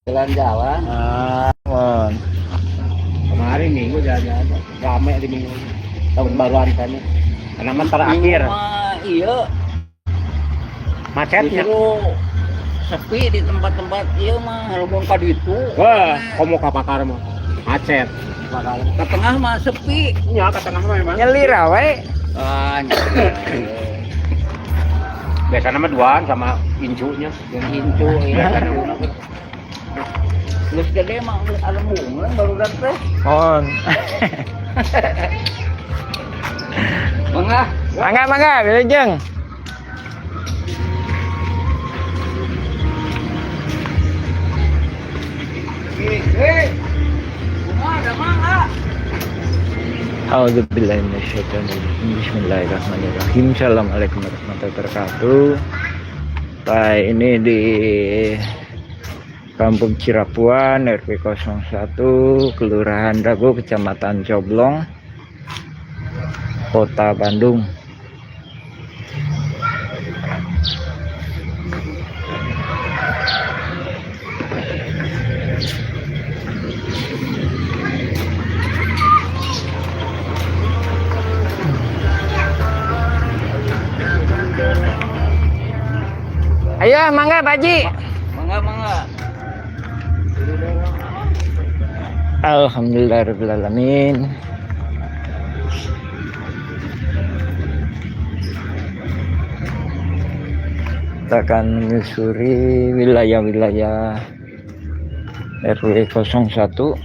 jalan-jalan. Mon. Kemarin minggu jalan-jalan. Rame di minggu. Tahun baruan kan. Karena man terakhir. Iya. Macetnya. Justru sepi di tempat-tempat iya mah lamun ka ditu. Wah, komo ka pakar mah. Macet. Ke tengah mah sepi. Nya ka tengah mah emang. Nyelir we. Biasanya mah duaan sama incunya. Yang hincu ya. Terus gede mah alembungan baru teh. Mon. Mangga, wilujeng. Bismillahirrahmanirrahim. Assalamualaikum warahmatullahi wabarakatuh. Baik, ini di Kampung Cirapuan, RW 01, Kelurahan Dago, Kecamatan Coblong, Kota Bandung. Ayo, mangga, Baji. Mangga. Alhamdulillahirrahmanirrahim. Kita akan menyusuri wilayah-wilayah RW 01.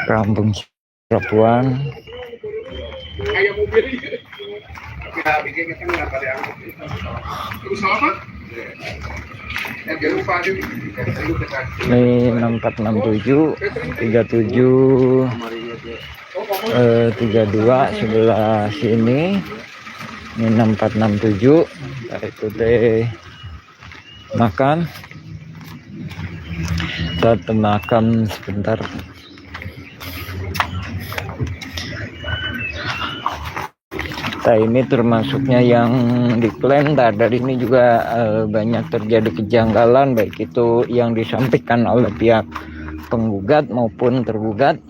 Kampung Cirapuan. Ini 6467 37 32 sebelah sini. Ini 6467. Itu deh makam. Kita makam sebentar. Nah, ini termasuknya yang diklaim. Dari ini juga banyak terjadi kejanggalan, baik itu yang disampaikan oleh pihak penggugat maupun tergugat.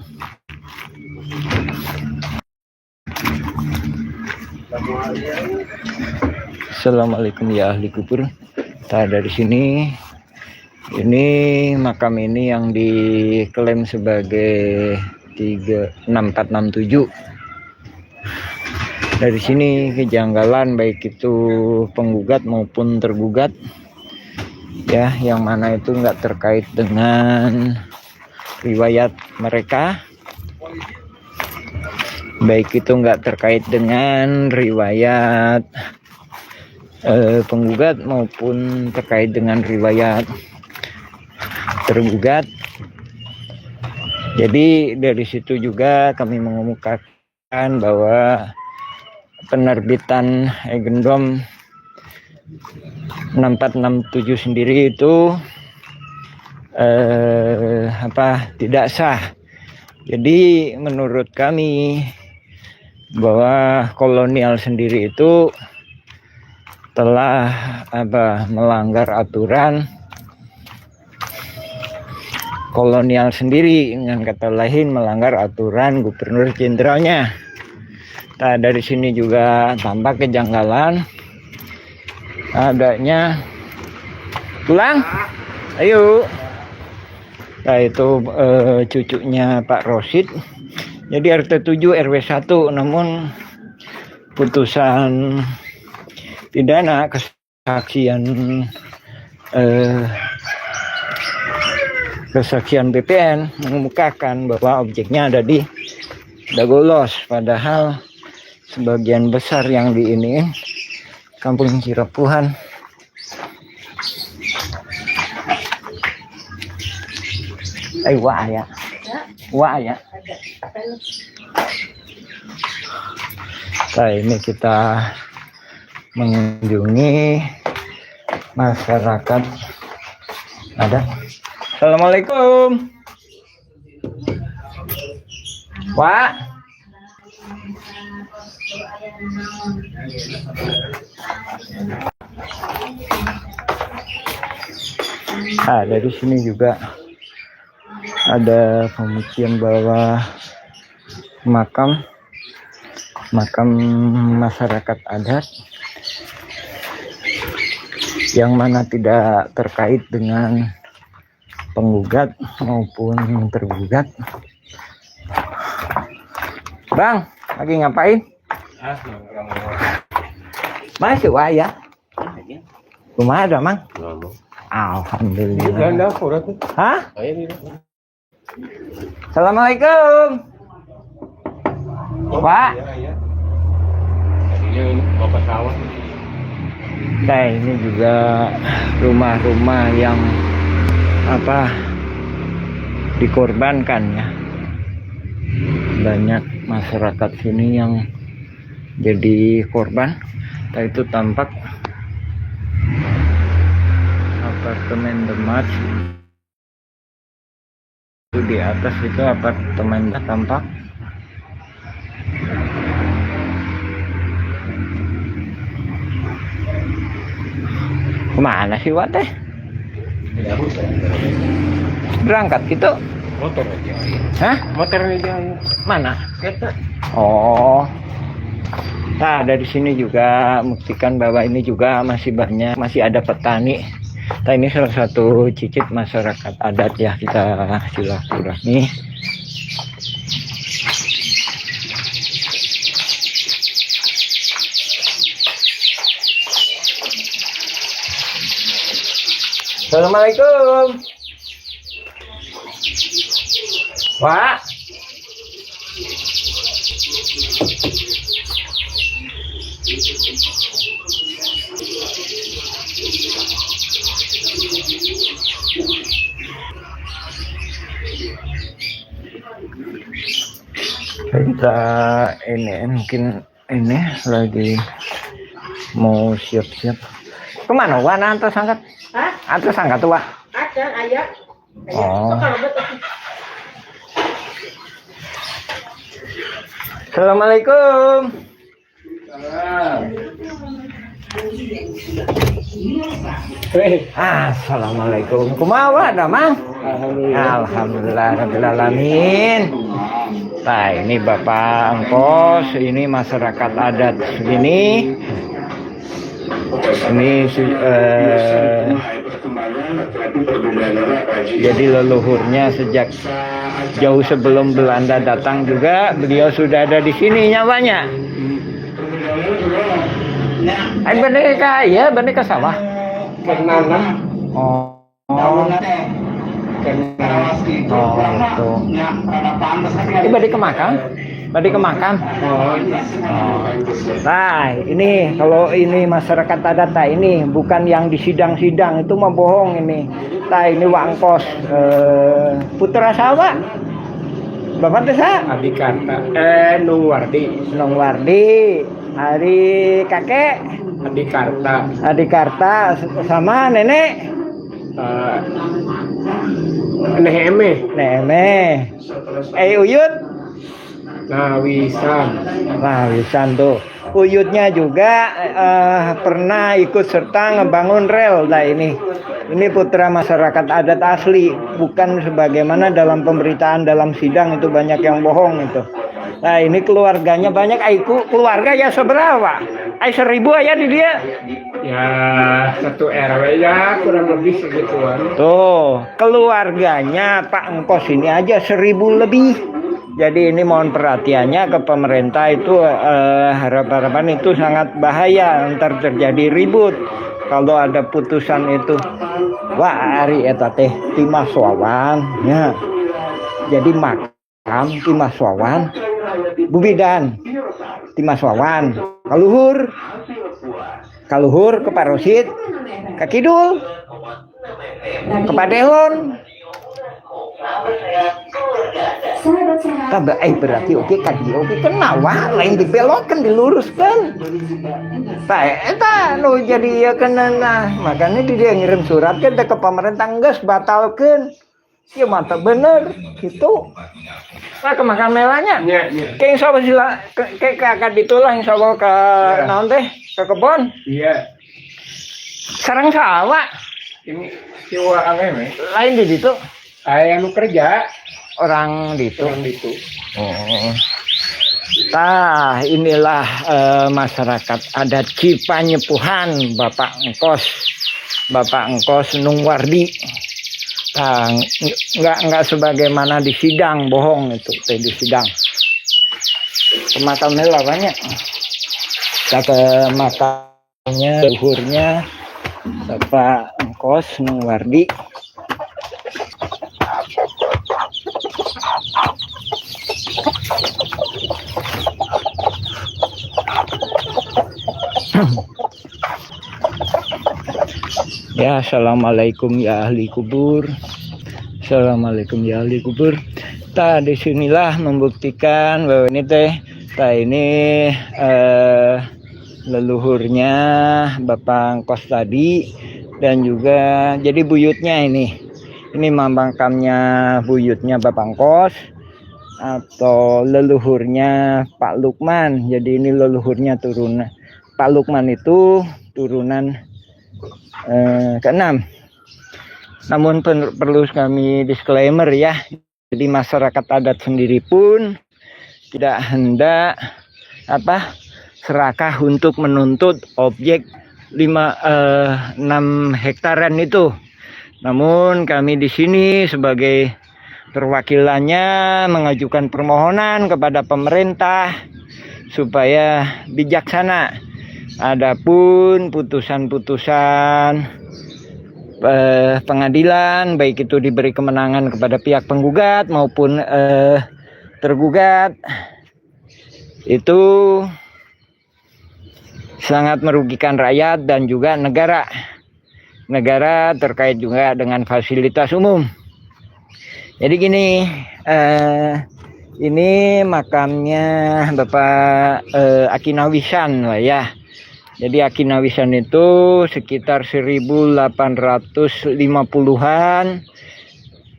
Assalamualaikum ya ahli kubur. Nah, dari sini ini makam ini yang diklaim sebagai 6467. Dari sini kejanggalan baik itu penggugat maupun tergugat, ya, yang mana itu nggak terkait dengan riwayat mereka, baik itu nggak terkait dengan riwayat penggugat maupun terkait dengan riwayat tergugat. Jadi dari situ juga kami mengemukakan bahwa penerbitan Agendom 6467 sendiri itu tidak sah. Jadi menurut kami bahwa kolonial sendiri itu telah melanggar aturan kolonial sendiri, dengan kata lain melanggar aturan gubernur jenderalnya. Nah, dari sini juga tampak kejanggalan adanya pulang. Ayo. Nah, itu cucunya Pak Rosid. Jadi RT 7 RW 1, namun putusan pidana kesaksian BPN mengemukakan bahwa objeknya ada di Dagolos, padahal sebagian besar yang di ini Kampung Cirapuan wah ya. Nah, ini kita mengunjungi masyarakat. Ada. Assalamualaikum. Wak. Ah, dari sini juga ada pemutian bawah makam masyarakat adat yang mana tidak terkait dengan penggugat maupun tergugat. Bang, lagi ngapain? Masih wah ya? Kumaha ada, Mang? Alhamdulillah. Hah? Assalamualaikum. Pak. Ini bapak sawah. Nah, ini juga rumah-rumah yang dikorbankan ya. Banyak masyarakat sini yang jadi korban. Nah, itu tampak apartemen Demak. Itu di atas itu apartemen tampak. Kemana sih Wak teh? Berangkat gitu? Motor aja. Hah? Motor aja. Mana? Kereta. Oh. Nah, dari sini juga buktikan bahwa ini juga masih banyak, masih ada petani. Nah, ini salah satu cicit masyarakat adat ya, kita silaturahmi. Assalamualaikum. Wak. Kita ini mungkin ini lagi mau siap-siap. Kemana Wak? Antar sangkat? Hah? Antar sangkat tuh Wak? Ada, ayah. Oh. Kalau betul. Assalamualaikum. Assalamualaikum. Kumaha ada Mang? Alhamdulillah rabbil alamin. Nah, ini Bapak Angkos, ini masyarakat adat sini. Ini jadi leluhurnya sejak jauh sebelum Belanda datang juga beliau sudah ada di sini nyawanya. Bener ya, bener ke sawah. Kenangan. Oh. Oh, gitu. Ini balik ke makam? Balik ke makam? Oh. Nah, ini kalau ini masyarakat adat, nah ini bukan yang di sidang-sidang itu mah bohong ini. Nah, ini Wangkos putra sawah. Bapak desa? Adi Karta. Nung Wardi. Nung Wardi. Hari kakek? Adi Karta. Adi Karta sama nenek? Neheme. Neme. Uyut? Nawisan. Nah, Wisan tuh. Uyutnya juga pernah ikut serta ngebangun rel. Nah, ini putra masyarakat adat asli, bukan sebagaimana dalam pemberitaan dalam sidang itu banyak yang bohong itu. Nah, ini keluarganya banyak. Aiku keluarga ya seberapa? 1000 aja di dia. Ya, satu RW ya kurang lebih segituan. Tuh, keluarganya Pak Engkos ini aja 1000 lebih. Jadi ini mohon perhatiannya ke pemerintah itu, harapan itu sangat bahaya, ntar terjadi ribut kalau ada putusan itu. Wah, ari eta teh Timas Wawan ya. Jadi makam Timas Wawan, Bubidan Timas Wawan, kaluhur ke Parosit, ke Kidul, ke Padelon. Berarti oke kaji oke kenawa lain dibelokkan diluruskan. Tah eta nu jadi ya kena, makanya dia ngirim surat ke pemerintah geus batalkeun Ya mata bener gitu. Nah kemakan melanya. Iya, iya. Kayak insya Allah sila, kayak kakak ditulah insya Allah ke naon teh ke kebon. Iya. Sarang sawah. Ini siwa aneh. Lain di situ. Saya anu kerja Orang di itu. orang itu. Oh. Tah inilah masyarakat adat Cipanyepuhan Bapak Engkos Nungwardi. Tah nggak sebagaimana di sidang bohong itu teh di sidang. Kemakam lah banyak. Ke makamnya luhurnya Bapak Engkos Nungwardi. Ya, assalamualaikum ya ahli kubur. Assalamualaikum ya ahli kubur. Tah disinilah membuktikan bahwa ini teh, ini leluhurnya Bapak Engkos tadi dan juga jadi buyutnya ini. Ini makamnya buyutnya Bapak Engkos atau leluhurnya Pak Lukman. Jadi ini leluhurnya turunan Pak Lukman itu turunan keenam. Namun perlu kami disclaimer ya. Jadi masyarakat adat sendiri pun tidak hendak serakah untuk menuntut objek 6 hektaran itu. Namun kami di sini sebagai perwakilannya mengajukan permohonan kepada pemerintah supaya bijaksana. Adapun putusan-putusan pengadilan baik itu diberi kemenangan kepada pihak penggugat maupun tergugat itu sangat merugikan rakyat dan juga negara terkait juga dengan fasilitas umum. Jadi gini, ini makamnya Bapak Akinawisan lah ya. Jadi Akinawisan itu sekitar 1850-an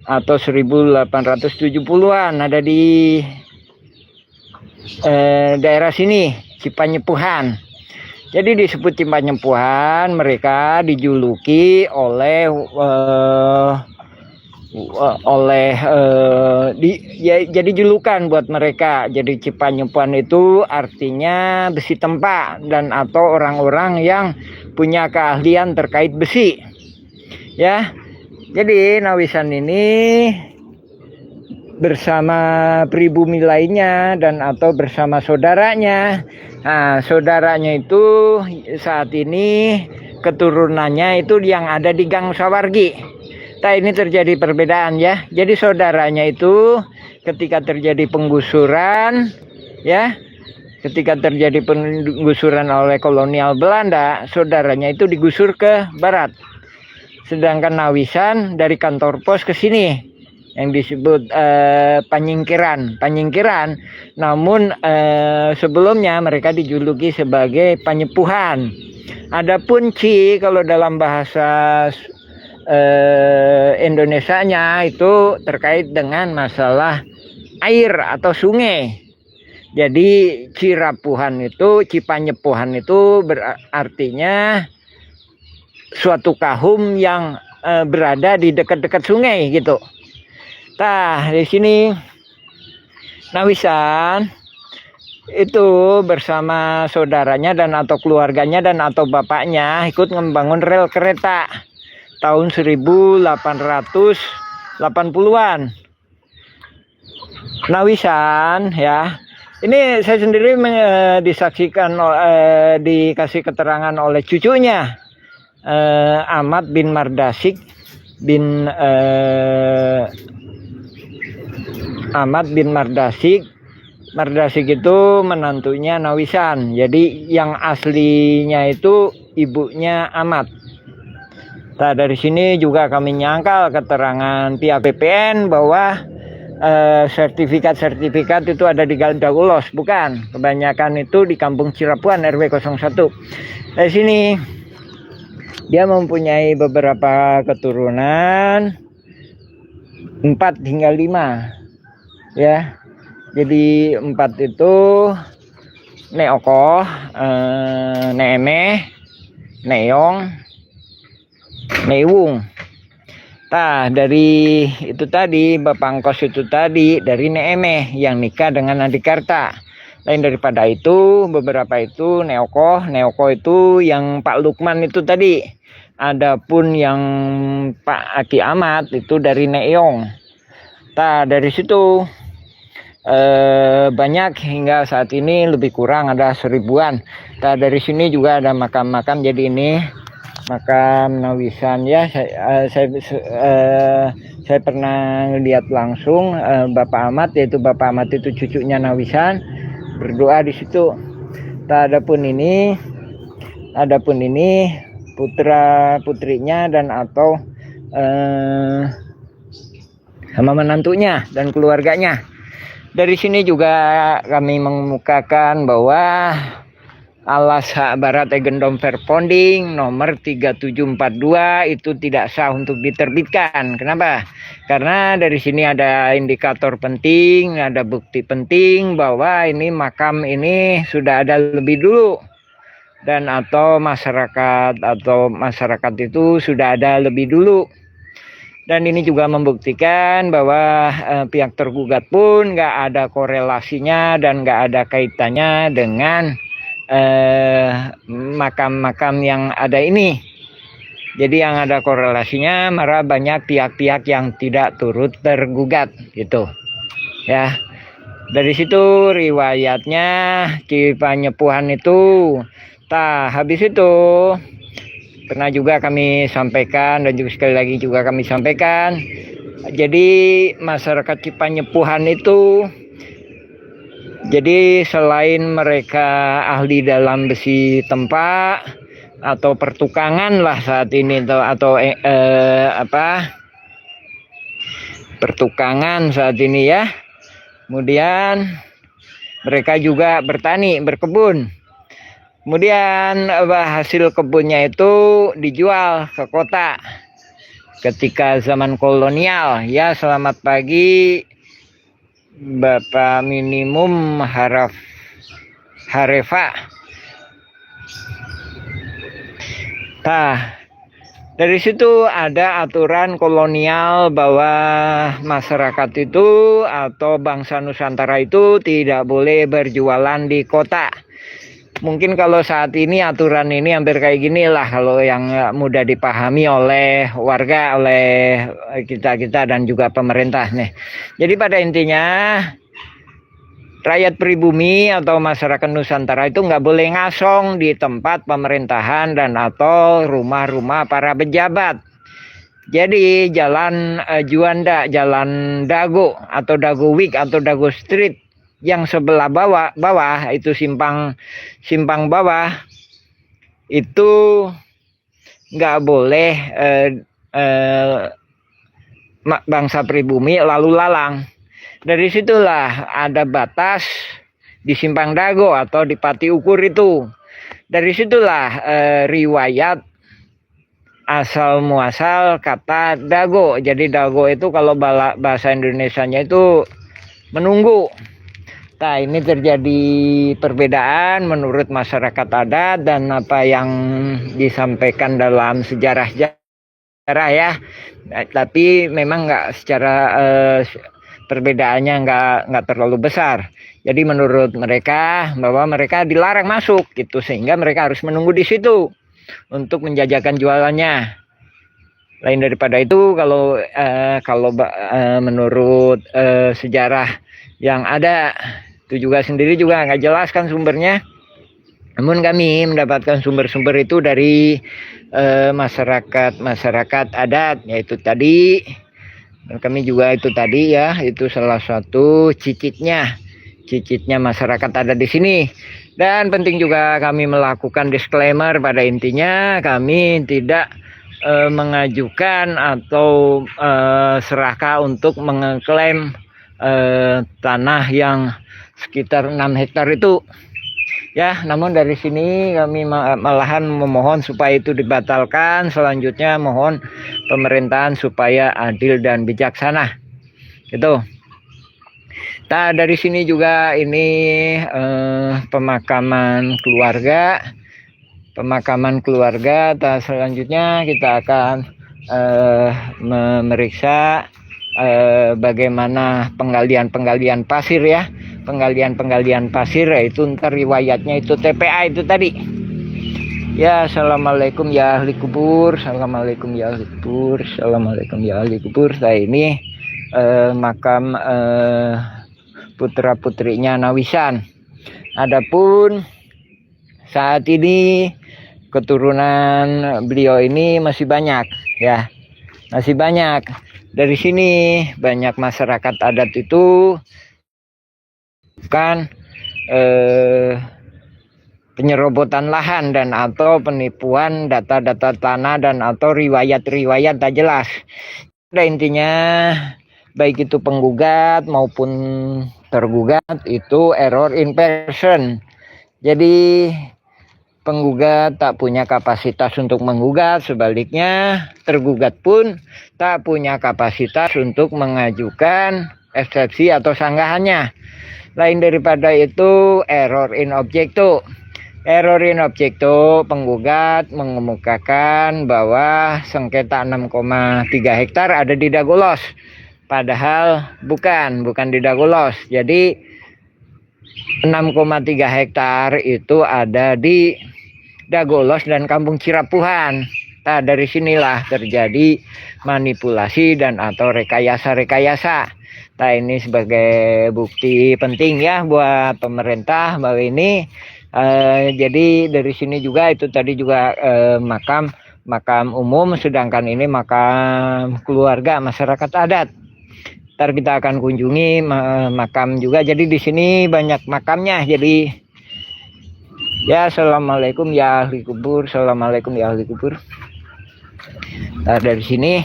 atau 1870-an ada di daerah sini Cipanyepuhan. Jadi disebut Cipanyepuhan, mereka dijuluki oleh jadi julukan buat mereka. Jadi Cipanyepuhan itu artinya besi tempa dan atau orang-orang yang punya keahlian terkait besi. Ya. Jadi Nawisan ini bersama pribumi lainnya dan atau bersama saudaranya. Nah, saudaranya itu saat ini keturunannya itu yang ada di Gang Sawargi. Nah, ini terjadi perbedaan ya. Jadi saudaranya itu ketika terjadi penggusuran ya, ketika terjadi penggusuran oleh kolonial Belanda, saudaranya itu digusur ke barat. Sedangkan Nawisan dari kantor pos ke sini yang disebut Panyingkiran. Namun sebelumnya mereka dijuluki sebagai Panyepuhan. Adapun Ci kalau dalam bahasa Indonesianya itu terkait dengan masalah air atau sungai. Jadi Cirapuhan itu, Cipanyepuhan itu berartinya suatu kaum yang berada di dekat-dekat sungai gitu. Nah, di sini Nawisan itu bersama saudaranya dan atau keluarganya dan atau bapaknya ikut membangun rel kereta tahun 1880-an. Nawisan ya. Ini saya sendiri disaksikan dikasih keterangan oleh cucunya Ahmad bin Mardasik bin Mardasik itu menantunya Nawisan. Jadi yang aslinya itu ibunya Ahmad. Nah, dari sini juga kami nyangkal keterangan pihak BPN bahwa sertifikat itu ada di Daulos, bukan. Kebanyakan itu di Kampung Cirapuhan RW 01. Dari sini dia mempunyai beberapa keturunan 4 hingga 5 ya. Jadi 4 itu Neoko, Neeme, Neong, Newung. Nah, dari itu tadi Bapak Angkos itu tadi dari Neeme yang nikah dengan Adikarta. Lain daripada itu, beberapa itu Neoko itu yang Pak Lukman itu tadi. Adapun yang Pak Aki Ahmad itu dari Neong. Nah, dari situ banyak hingga saat ini lebih kurang ada 1000-an. Nah, dari sini juga ada makam-makam. Jadi ini makam Nawisan ya. Saya pernah lihat langsung Bapak Ahmad, yaitu Bapak Ahmad itu cucunya Nawisan, berdoa di situ. Nah, adapun ini putra putrinya dan atau sama menantunya dan keluarganya. Dari sini juga kami mengemukakan bahwa alas hak barat Egendom Verponding nomor 3742 itu tidak sah untuk diterbitkan. Kenapa? Karena dari sini ada indikator penting, ada bukti penting bahwa ini makam ini sudah ada lebih dulu, dan atau masyarakat itu sudah ada lebih dulu. Dan ini juga membuktikan bahwa pihak tergugat pun nggak ada korelasinya dan nggak ada kaitannya dengan makam-makam yang ada ini. Jadi yang ada korelasinya malah banyak pihak-pihak yang tidak turut tergugat gitu. Ya. Dari situ riwayatnya di penyepuhan itu. Habis itu pernah juga kami sampaikan dan juga sekali lagi juga kami sampaikan. Jadi masyarakat Cipanyepuhan itu, jadi selain mereka ahli dalam besi tempa atau pertukangan lah saat ini atau pertukangan saat ini ya. Kemudian mereka juga bertani, berkebun. Kemudian hasil kebunnya itu dijual ke kota ketika zaman kolonial. Ya, selamat pagi Bapak Minimum Harefa. Nah, dari situ ada aturan kolonial bahwa masyarakat itu atau bangsa Nusantara itu tidak boleh berjualan di kota. Mungkin kalau saat ini aturan ini hampir kayak gini lah kalau yang mudah dipahami oleh warga, oleh kita dan juga pemerintah nih. Jadi pada intinya rakyat pribumi atau masyarakat Nusantara itu nggak boleh ngasong di tempat pemerintahan dan atau rumah-rumah para pejabat. Jadi jalan Juanda, jalan Dago atau Dago Week atau Dago Street yang sebelah bawah itu simpang bawah itu nggak boleh bangsa pribumi lalu lalang. Dari situlah ada batas di simpang Dago atau di Pati Ukur itu. Dari situlah riwayat asal muasal kata Dago. Jadi Dago itu kalau bahasa Indonesianya itu menunggu. Nah, ini terjadi perbedaan menurut masyarakat adat dan apa yang disampaikan dalam sejarah ya. Tapi memang nggak secara perbedaannya nggak terlalu besar. Jadi menurut mereka bahwa mereka dilarang masuk gitu, sehingga mereka harus menunggu di situ untuk menjajakan jualannya. Lain daripada itu kalau menurut sejarah yang ada itu juga sendiri juga nggak jelaskan sumbernya. Namun kami mendapatkan sumber-sumber itu dari masyarakat adat, yaitu tadi. Dan kami juga itu tadi ya, itu salah satu cicitnya masyarakat adat di sini. Dan penting juga kami melakukan disclaimer, pada intinya kami tidak mengajukan atau serakah untuk mengklaim tanah yang sekitar 6 hektar itu ya. Namun dari sini kami malahan memohon supaya itu dibatalkan. Selanjutnya mohon pemerintahan supaya adil dan bijaksana Gitu. Nah, dari sini juga ini pemakaman keluarga. Nah, selanjutnya kita akan memeriksa bagaimana penggalian pasir ya. Penggalian pasir, yaitu ntar riwayatnya itu TPA itu tadi. Ya, assalamualaikum ya ahli kubur, assalamualaikum ya ahli kubur, assalamualaikum ya ahli kubur. Nah, ini makam putra putrinya Nawisan. Adapun saat ini keturunan beliau ini masih banyak ya, masih banyak. Dari sini banyak masyarakat adat itu kan penyerobotan lahan dan atau penipuan data-data tanah dan atau riwayat-riwayat tak jelas. Pada intinya baik itu penggugat maupun tergugat itu error in person. Jadi penggugat tak punya kapasitas untuk menggugat, sebaliknya tergugat pun tak punya kapasitas untuk mengajukan eksepsi atau sanggahannya. Lain daripada itu error in objecto. Error in objecto, penggugat mengemukakan bahwa sengketa 6,3 hektar ada di Dagolos. Padahal bukan di Dagolos. Jadi 6,3 hektar itu ada di Dagolos dan Kampung Cirapuhan. Nah, dari sinilah terjadi manipulasi dan atau rekayasa. Nah, ini sebagai bukti penting ya buat pemerintah bahwa ini jadi dari sini juga itu tadi juga makam umum, sedangkan ini makam keluarga masyarakat adat. Ntar kita akan kunjungi makam juga. Jadi di sini banyak makamnya. Jadi ya, assalamualaikum ya ahli kubur, assalamualaikum ya ahli kubur. Nah, dari sini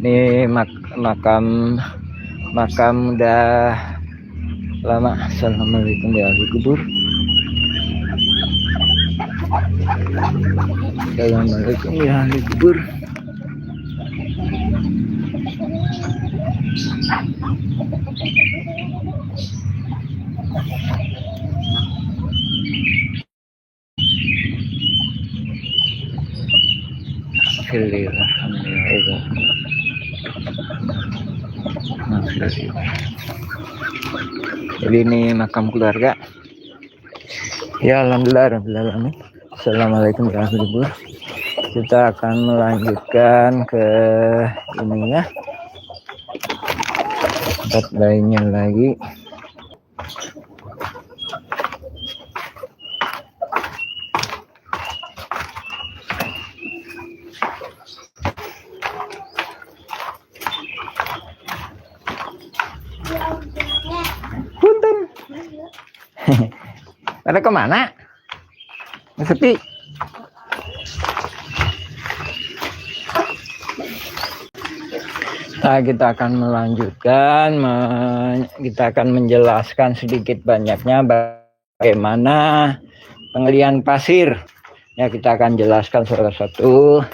ini makam udah lama. Assalamualaikum ya ahli kubur. Assalamualaikum ya ahli kubur. Jadi ini makam keluarga. Ya, alhamdulillah. Assalamualaikum warahmatullahi wabarakatuh. Kita akan melanjutkan ke ininya, tempat lainnya lagi. Punten. Pada kemana? Sepi. Nah, kita akan melanjutkan, kita akan menjelaskan sedikit banyaknya bagaimana penggalian pasir. Ya, kita akan jelaskan salah satu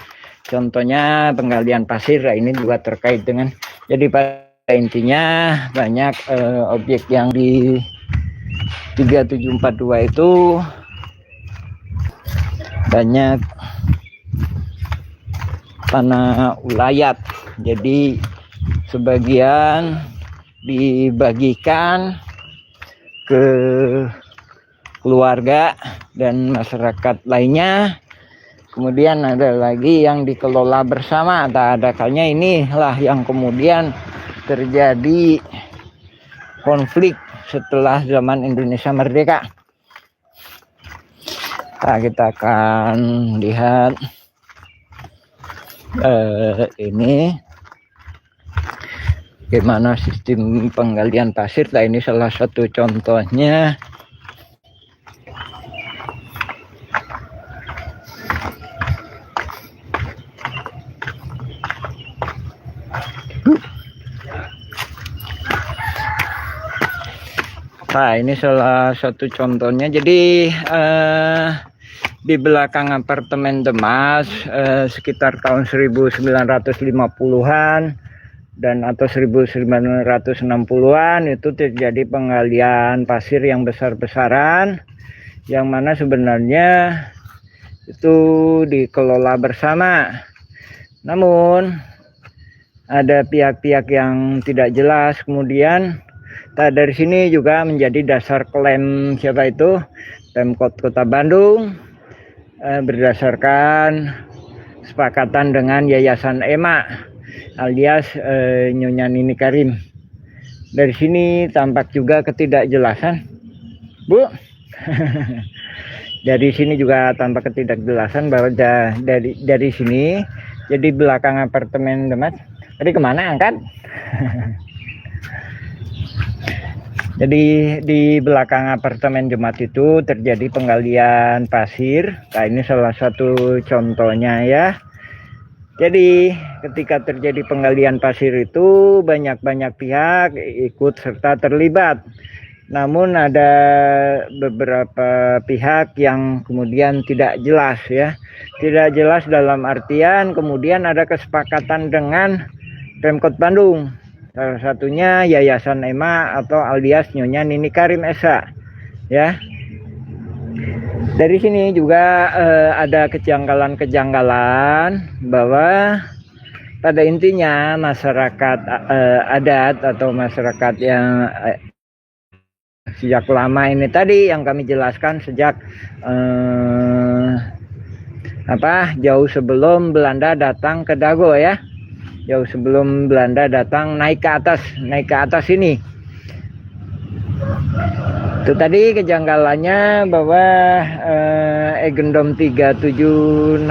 contohnya penggalian pasir. Nah, ini juga terkait dengan, jadi pada intinya banyak objek yang di 3742 itu banyak tanah ulayat. Jadi sebagian dibagikan ke keluarga dan masyarakat lainnya. Kemudian ada lagi yang dikelola bersama. Tak ada kalanya inilah yang kemudian terjadi konflik setelah zaman Indonesia merdeka. Nah, kita akan lihat ini bagaimana sistem penggalian pasir. Nah, ini salah satu contohnya. Nah, ini salah satu contohnya. Jadi di belakang apartemen Demas sekitar tahun 1950-an dan atau 1960-an itu terjadi penggalian pasir yang besar-besaran, yang mana sebenarnya itu dikelola bersama. Namun ada pihak-pihak yang tidak jelas. Kemudian dari sini juga menjadi dasar klaim siapa itu, Pemkot Kota Bandung, berdasarkan kesepakatan dengan Yayasan EMA alias Nyonya Nini Karim. Dari sini tampak juga ketidakjelasan, Bu. Dari sini juga tampak ketidakjelasan bahwa dari sini jadi belakang apartemen Demas. Tadi kemana angkat? Jadi di belakang apartemen Jemaat itu terjadi penggalian pasir. Nah, ini salah satu contohnya ya. Jadi ketika terjadi penggalian pasir itu banyak-banyak pihak ikut serta terlibat. Namun ada beberapa pihak yang kemudian tidak jelas ya. Tidak jelas dalam artian kemudian ada kesepakatan dengan Pemkot Bandung. Salah satunya Yayasan EMA atau alias Nyonya Nini Karim Esa ya. Dari sini juga ada kejanggalan-kejanggalan bahwa pada intinya masyarakat adat atau masyarakat yang sejak lama ini tadi yang kami jelaskan sejak jauh sebelum Belanda datang ke Dago ya. Jauh sebelum Belanda datang naik ke atas ini. Itu tadi kejanggalannya bahwa Egendom 3742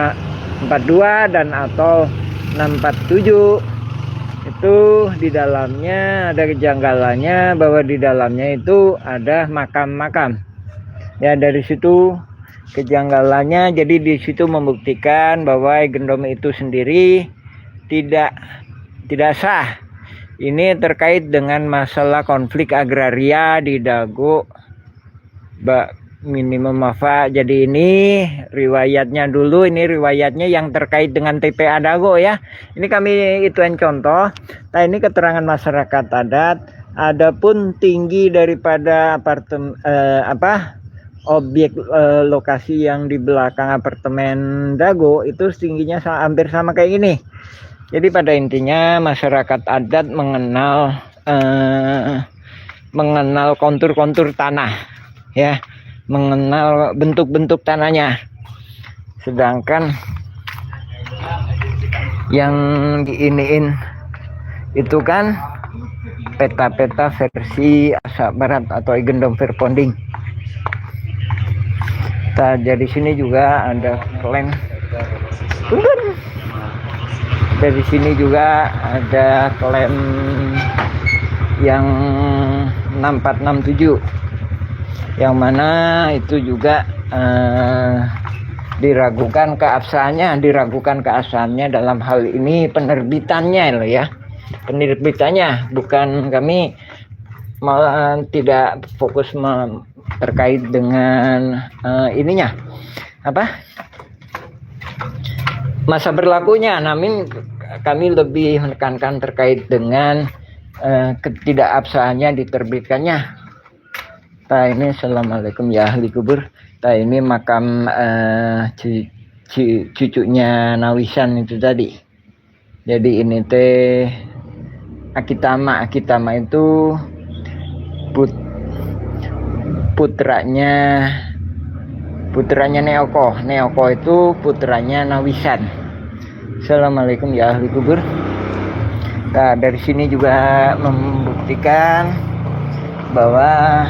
dan atau 647 itu di dalamnya ada kejanggalannya bahwa di dalamnya itu ada makam-makam. Ya dari situ kejanggalannya, jadi di situ membuktikan bahwa Egendom itu sendiri tidak sah. Ini terkait dengan masalah konflik agraria di Dago minimum mafa. Jadi ini riwayatnya dulu, ini riwayatnya yang terkait dengan TPA Dago ya. Ini kami ituin contoh. Nah ini keterangan masyarakat adat. Adapun tinggi daripada objek lokasi yang di belakang apartemen Dago itu tingginya hampir sama kayak ini. Jadi pada intinya masyarakat adat mengenal kontur-kontur tanah ya, mengenal bentuk-bentuk tanahnya. Sedangkan yang diiniin itu kan peta-peta versi Asak Barat atau Egendom Verponding. Nah, dari sini juga ada klaim. Dari sini juga ada klaim yang 6467 yang mana itu juga diragukan keabsahannya dalam hal ini penerbitannya loh ya. Penerbitannya, bukan kami malah tidak fokus terkait dengan ininya masa berlakunya, namun kami lebih menekankan terkait dengan ketidakabsahannya diterbitkannya. Nah ini assalamualaikum ya ahli kubur. Nah ini makam cucunya Nawisan itu tadi. Jadi ini teh Akitama itu putranya Neoko itu putranya Nawisan. Assalamualaikum ya ahli kubur. Nah dari sini juga membuktikan bahwa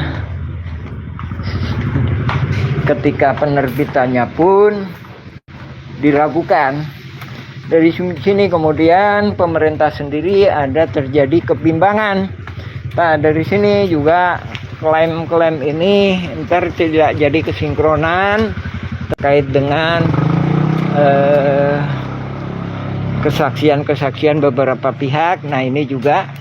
ketika penerbitannya pun diragukan. Dari sini kemudian pemerintah sendiri ada terjadi kebimbangan. Nah dari sini juga klaim-klaim ini ntar tidak jadi kesinkronan terkait dengan kesaksian beberapa pihak. Nah ini juga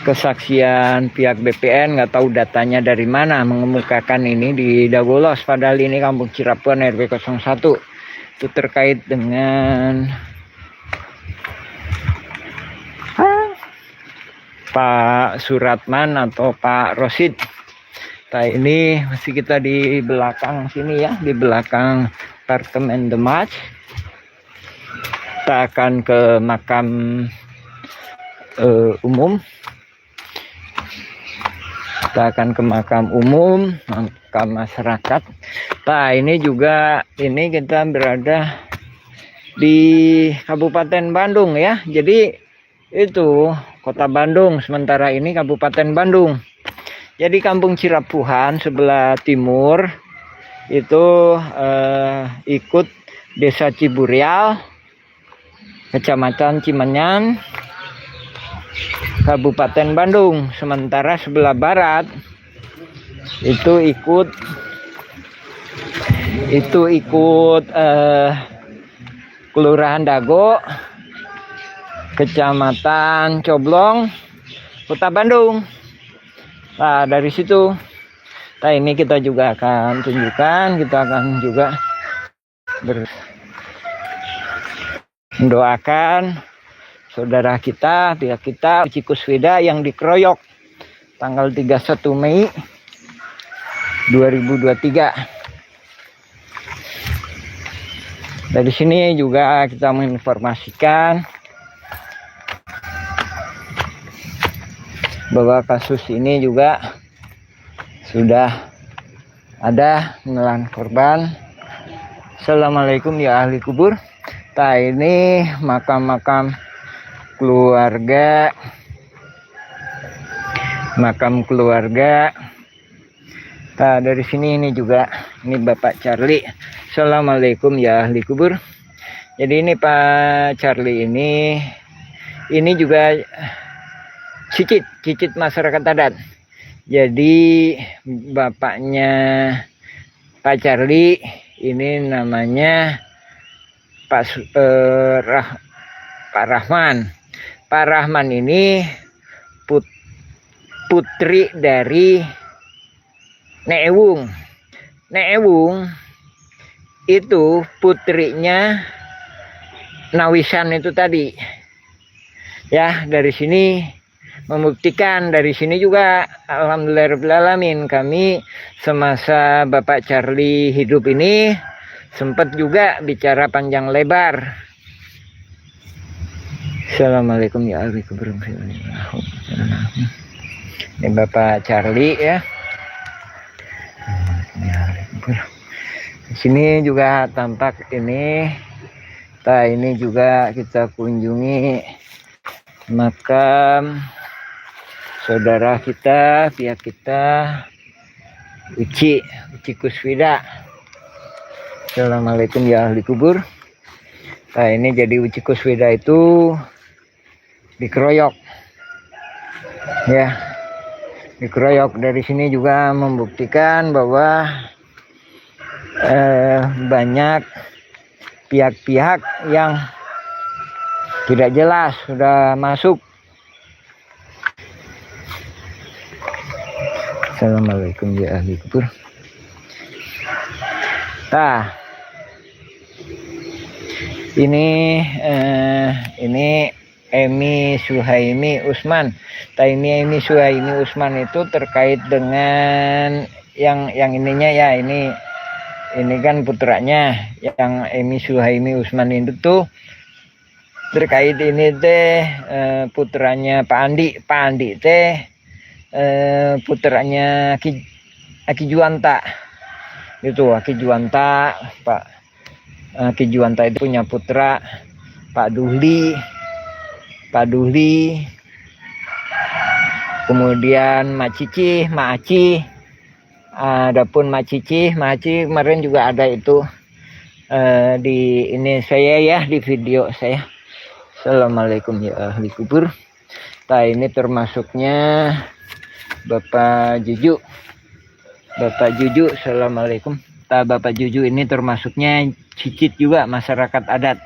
kesaksian pihak BPN, nggak tahu datanya dari mana mengemukakan ini di Dagolos, padahal ini Kampung Cirebon RW 01. Itu terkait dengan Pak Suratman atau Pak Rosid. Nah, ini masih kita di belakang sini ya, di belakang apartemen The Match. Kita akan ke makam umum. Kita akan ke makam umum, makam masyarakat. Nah, ini juga, ini kita berada di Kabupaten Bandung ya. Jadi itu Kota Bandung, sementara ini Kabupaten Bandung. Jadi Kampung Cirapuhan sebelah timur itu ikut Desa Ciburial, Kecamatan Cimenyan, Kabupaten Bandung. Sementara sebelah barat itu ikut Kelurahan Dago, Kecamatan Coblong, Kota Bandung. Nah, dari situ, nah ini kita juga akan tunjukkan, kita akan juga mendoakan saudara kita, pihak kita, Cikusvida yang dikeroyok tanggal 31 Mei 2023. Dari sini juga kita menginformasikan bahwa kasus ini juga sudah ada menelan korban. Assalamualaikum ya ahli kubur. Nah, ini makam-makam keluarga, makam keluarga. Nah, dari sini ini juga, ini Bapak Charlie. Assalamualaikum ya ahli kubur. Jadi ini Pak Charlie ini juga cicit masyarakat adat. Jadi bapaknya Pak Charlie ini namanya Pak Rahman. Pak Rahman ini putri dari Nek Ewung. Nek Ewung itu putrinya Nawisan itu tadi. Ya, dari sini membuktikan, dari sini juga alhamdulillahirrahmanirrahim kami semasa Bapak Charlie hidup ini sempat juga bicara panjang lebar. Assalamualaikum ya ahli kubur. Ini Bapak Charlie ya. Di sini juga tampak ini. Nah, ini juga kita kunjungi makam saudara kita, pihak kita, Uci Kusvida. Assalamualaikum ya ahli kubur. Nah, ini jadi Uci Kusvida itu dikeroyok ya, dikeroyok. Dari sini juga membuktikan bahwa banyak pihak-pihak yang tidak jelas sudah masuk. Assalamualaikum ya ahli kubur. Nah, ini Emi Suhaimi Usman. Nah, ini Emi Suhaimi Usman itu terkait dengan yang ininya ya, ini kan putranya yang Emi Suhaimi Usman itu tuh terkait ini teh putranya Pak Andi teh putranya Aki Juwanta itu. Aki Juwanta, Pak Aki Juwanta itu punya putra Pak Duhli, kemudian Mak Cici, Mak Aci. Adapun Mak Cici kemarin juga ada itu di ini saya ya, di video saya. Assalamualaikum ya ahli kubur. Nah, ini termasuknya Bapak Juju. Assalamualaikum. Nah, Bapak Juju ini termasuknya cicit juga masyarakat adat.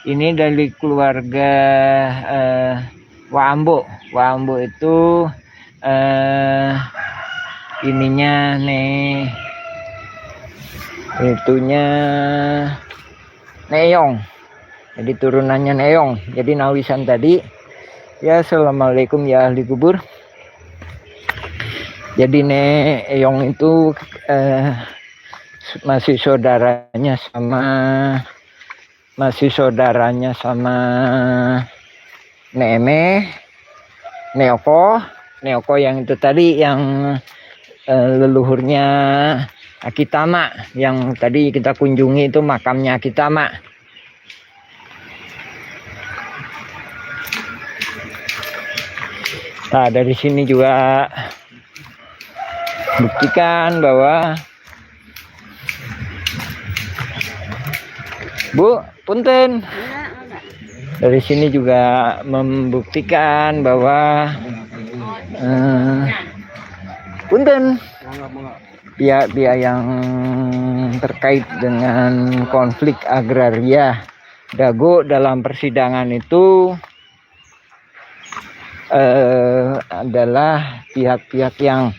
Ini dari keluarga Wambo. Wambo itu ininya nih, itunya Neyong. Jadi turunannya Neyong. Jadi Nawisan tadi Ya, assalamualaikum ya ahli kubur. Jadi Nek Eyong itu masih saudaranya sama Neeme, Neoko yang itu tadi yang leluhurnya Akitama yang tadi kita kunjungi itu makamnya Akitama. Nah, dari sini juga buktikan bahwa Bu, punten. Dari sini juga membuktikan bahwa punten pihak-pihak yang terkait dengan konflik agraria Dago dalam persidangan itu adalah pihak-pihak yang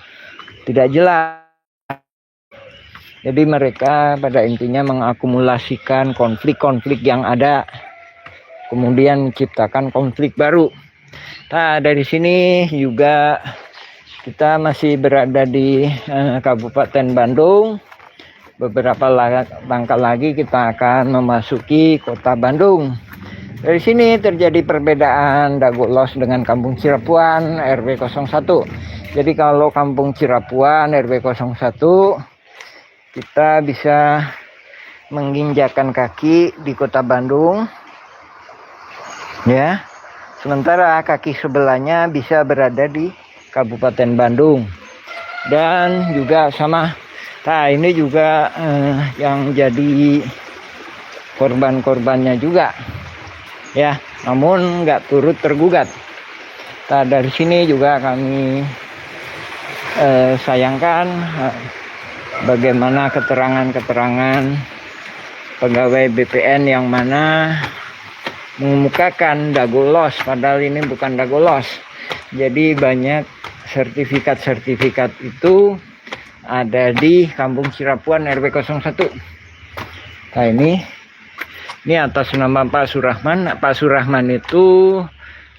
tidak jelas. Jadi mereka pada intinya mengakumulasikan konflik-konflik yang ada, kemudian menciptakan konflik baru. Nah, dari sini juga kita masih berada di Kabupaten Bandung. Beberapa langkah lagi kita akan memasuki kota Bandung. Dari sini terjadi perbedaan Dagolos dengan Kampung Cirapuan RW 01. Jadi kalau Kampung Cirapuan RW 01 kita bisa menginjakkan kaki di kota Bandung, ya. Sementara kaki sebelahnya bisa berada di Kabupaten Bandung. Dan juga sama, nah ini juga yang jadi korban-korbannya juga, ya. Namun nggak turut tergugat. Nah, dari sini juga kami sayangkan bagaimana keterangan-keterangan pegawai BPN yang mana mengemukakan Dagolos, padahal ini bukan Dagolos. Jadi banyak sertifikat-sertifikat itu ada di Kampung Cirapuan RW 01. Nah, ini atas nama Pak Surahman. Pak Surahman itu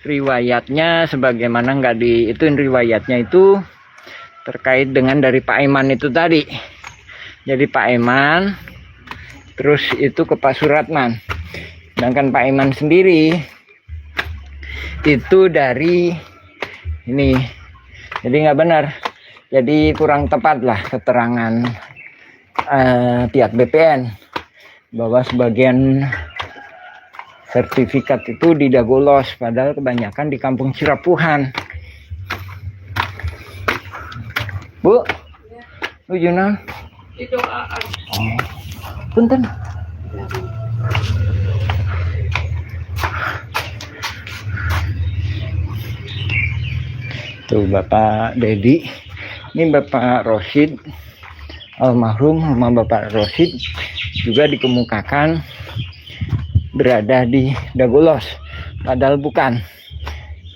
riwayatnya sebagaimana nggak itu riwayatnya itu terkait dengan dari Pak Eman itu tadi. Jadi Pak Eman terus itu ke Pak Suratman. Sedangkan Pak Eman sendiri itu dari ini. Jadi nggak benar. Jadi kurang tepat lah keterangan pihak BPN bahwa sebagian sertifikat itu di Dagolos, padahal kebanyakan di Kampung Cirapuhan. Bu, ujunan itu punten. Tuh Bapak Dedi, ini Bapak Rosid almarhum, rumah Bapak Rosid juga dikemukakan berada di Dagolos, padahal bukan,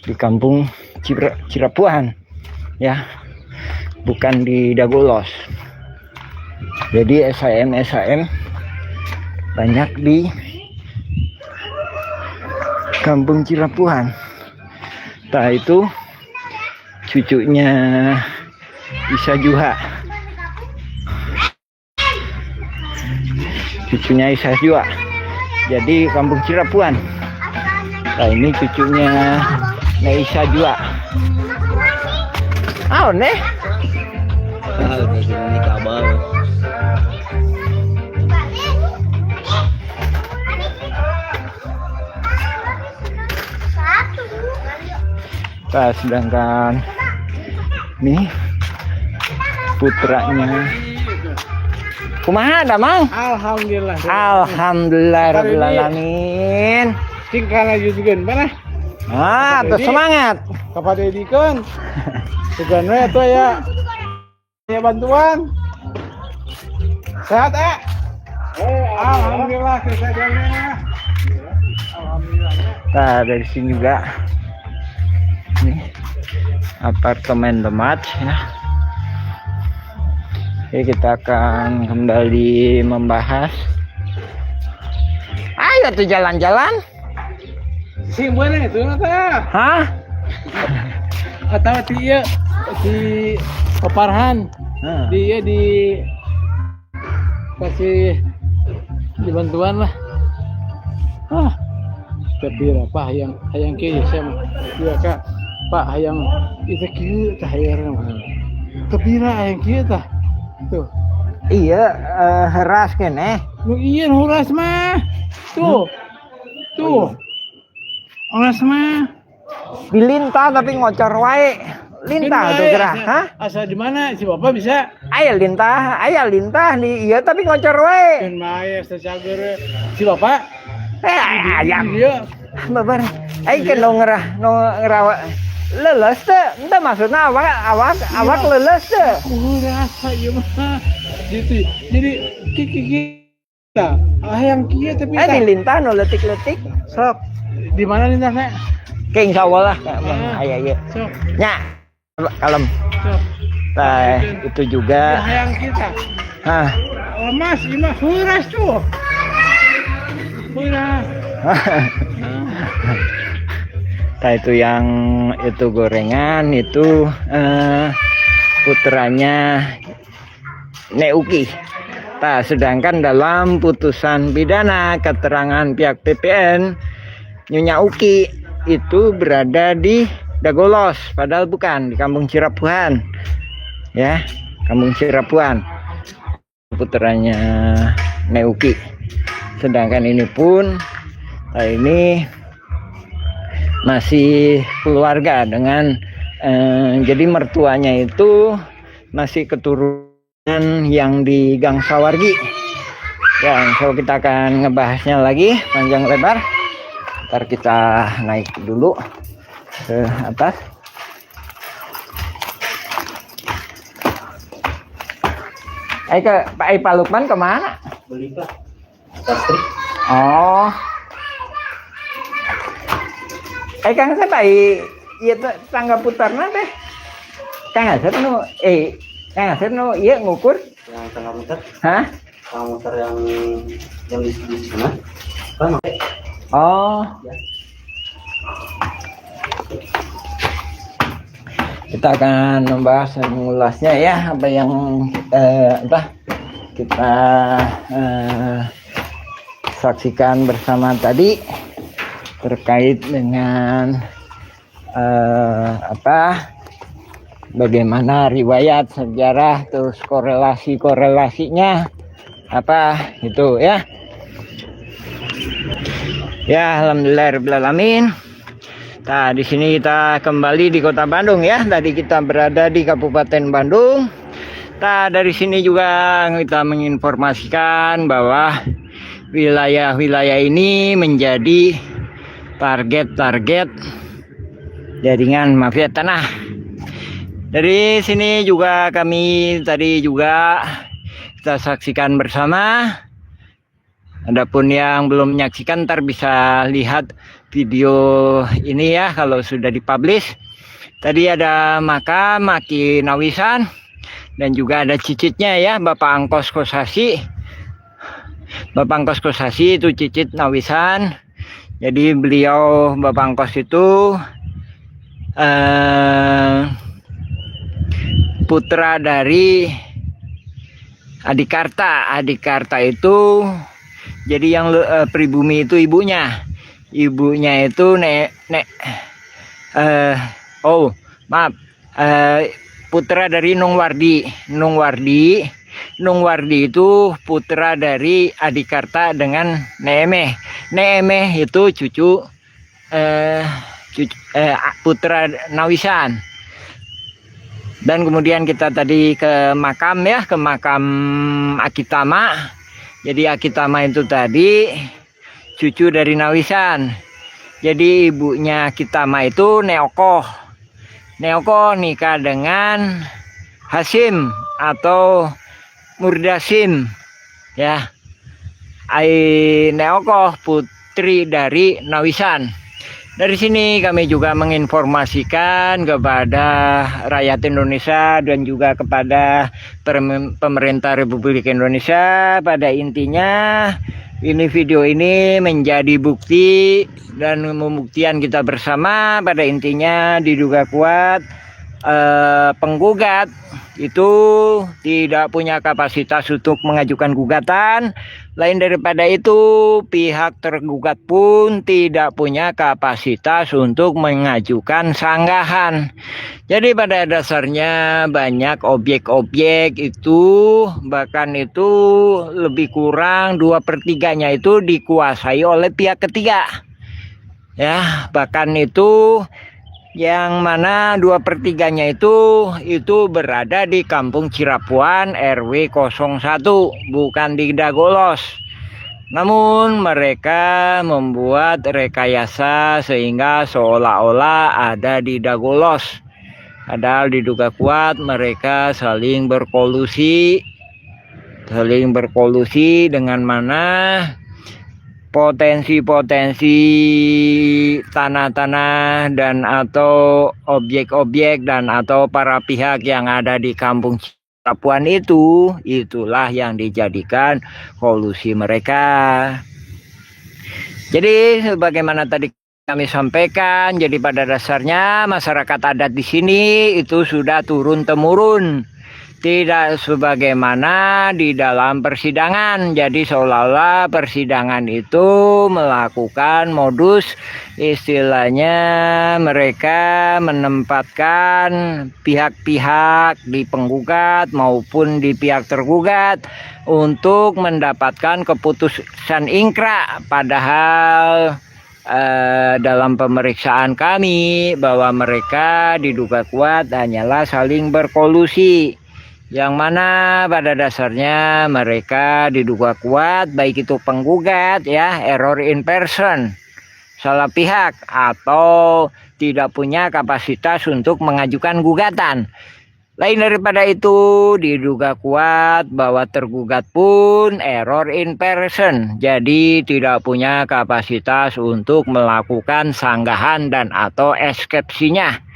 di Kampung Cirapuhan, ya, bukan di Dagolos. Jadi SHM banyak di Kampung Cirapuhan. Nah, itu cucunya Isa Juha. Cucunya Isa Juha. Jadi Kampung Cirapuan. Nah, ini cucunya Isa Juha. Oh, nih. Ini kabel. Nah, sedangkan nih putranya kumaha ada mang? Alhamdulillah. Alhamdulillah rabbil alamin. Singkana juga mana? Ah, terus semangat. Kepada edikeun. Sugan we atuh ya. Ya bantuan. Sehat, alhamdulillah kesehatannya. Alhamdulillah. Nah, dari sini juga nih apartemen Demat, ya. Oke, kita akan kembali membahas. Ayo tuh jalan-jalan. Si mana itu nata? Hah? Atau dia si Paparhan. Dia di kasih dibantuan lah. Kebira Pak hayang kieu sama. Iya Kak. Pak hayang itu kieu tah hayang. Kebira hayang kieu tah. Tuh. Iya, heras keneh. Nu iya huras mah. Tuh. Tuh. Huras mah. Dilintah tapi ngocor wae. Lintah tuh gerah, hah? Asal di mana si Bapak bisa? Aya lintah di iya tapi ngocor wae. Kan maya secager si Bapak. Ayam. Iya. Babar. Ai kan no ngerawa. Leles teh. Entah maksudnya awak leles teh. Rasa ieu mah. Gitu. Jadi kita yang kieu tapi Di lintah no letik-letik. sok. Di mana lintahnya? Ke insyaallah lah. Aya ieu. Sok. Nya. Kalem. Sok. Nah, itu juga. Hayang kita. Hah. Mas, ini mah huras tuh. Huras. Nah, itu yang itu gorengan itu putranya Neuki. Nah, sedangkan dalam putusan pidana keterangan pihak PPN Nyonya Uki itu berada di Dagolos, padahal bukan, di Kampung Cirapuan. Ya, Kampung Cirapuan. Putranya Neuki. Sedangkan ini pun ini masih keluarga dengan jadi mertuanya itu masih keturunan yang di Gang Sawargi. Ya, so kita akan ngebahasnya lagi panjang lebar. Ntar kita naik dulu ke atas. Pak Lukman kemana? Beli Pak. Listrik. Oh. Kang Asep ieu tangga putarna teh. Kang Asep nu ieu ngukur Yang tengah muter. hah? Tengah muter yang di sana. Kan Oh. Kita akan membahas dan mengulasnya ya apa yang kita saksikan bersama tadi terkait dengan bagaimana riwayat sejarah terus korelasinya apa itu ya. Ya, alhamdulillahirabbil alamin. Nah, di sini kita kembali di Kota Bandung ya. Tadi kita berada di Kabupaten Bandung. Nah, dari sini juga kita menginformasikan bahwa wilayah-wilayah ini menjadi target-target jaringan mafia tanah. Dari sini juga kami tadi juga kita saksikan bersama. Adapun yang belum menyaksikan ntar bisa lihat video ini ya kalau sudah dipublish. Tadi ada makam Aki Nawisan dan juga ada cicitnya ya, Bapak Angkos Kosasi. Bapak Angkos Kosasi itu cicit Nawisan. Jadi beliau Bapak Angkos itu putra dari Adikarta. Adikarta itu jadi yang pribumi itu ibunya. Ibunya itu putra dari Nungwardi. Nungwardi itu putra dari Adikarta dengan Neemeh. Neemeh itu cucu putra Nawisan. Dan kemudian kita tadi ke makam ya, ke makam Akitama. Jadi Akitama itu tadi cucu dari Nawisan. Jadi ibunya Akitama itu Neoko. Neoko nikah dengan Hasim atau Murdasim. Ya. Neoko putri dari Nawisan. Dari sini kami juga menginformasikan kepada rakyat Indonesia dan juga kepada pemerintah Republik Indonesia pada intinya ini video ini menjadi bukti dan pembuktian kita bersama. Pada intinya diduga kuat penggugat itu tidak punya kapasitas untuk mengajukan gugatan. Lain daripada itu, pihak tergugat pun tidak punya kapasitas untuk mengajukan sanggahan. Jadi pada dasarnya banyak objek-objek itu, bahkan itu lebih kurang 2/3-nya itu dikuasai oleh pihak ketiga. Ya, bahkan itu yang mana 2/3-nya itu berada di Kampung Cirapuan RW 01, bukan di Dagolos. Namun mereka membuat rekayasa sehingga seolah-olah ada di Dagolos. Padahal diduga kuat mereka saling berkolusi dengan mana potensi-potensi tanah-tanah dan atau objek-objek dan atau para pihak yang ada di Kampung Cirapuan itulah yang dijadikan kolusi mereka. Jadi sebagaimana tadi kami sampaikan, jadi pada dasarnya masyarakat adat di sini itu sudah turun temurun. Tidak sebagaimana di dalam persidangan. Jadi seolah-olah persidangan itu melakukan modus, istilahnya mereka menempatkan pihak-pihak di penggugat maupun di pihak tergugat untuk mendapatkan keputusan ingkrah. Padahal dalam pemeriksaan kami bahwa mereka diduga kuat hanyalah saling berkolusi. Yang mana pada dasarnya mereka diduga kuat, baik itu penggugat ya, error in person, salah pihak, atau tidak punya kapasitas untuk mengajukan gugatan. Lain daripada itu, diduga kuat bahwa tergugat pun error in person, jadi tidak punya kapasitas untuk melakukan sanggahan dan atau eksepsinya.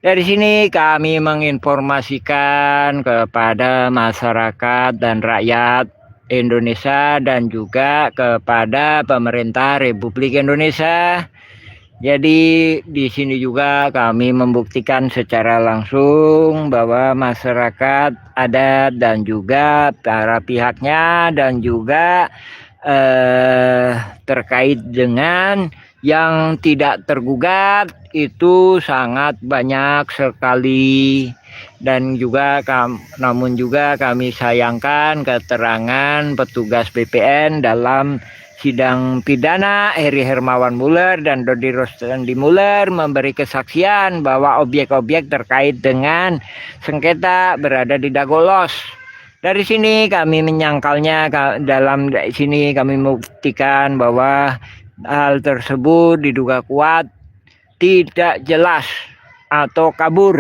Dari sini kami menginformasikan kepada masyarakat dan rakyat Indonesia dan juga kepada pemerintah Republik Indonesia. Jadi di sini juga kami membuktikan secara langsung bahwa masyarakat adat dan juga para pihaknya dan juga terkait dengan yang tidak tergugat itu sangat banyak sekali. Dan juga namun juga kami sayangkan keterangan petugas BPN dalam sidang pidana Heri Hermawan Muller dan Dodi Rostandi Muller memberi kesaksian bahwa objek-objek terkait dengan sengketa berada di Dagolos. Dari sini kami menyangkalnya, dalam sini kami membuktikan bahwa hal tersebut diduga kuat tidak jelas atau kabur.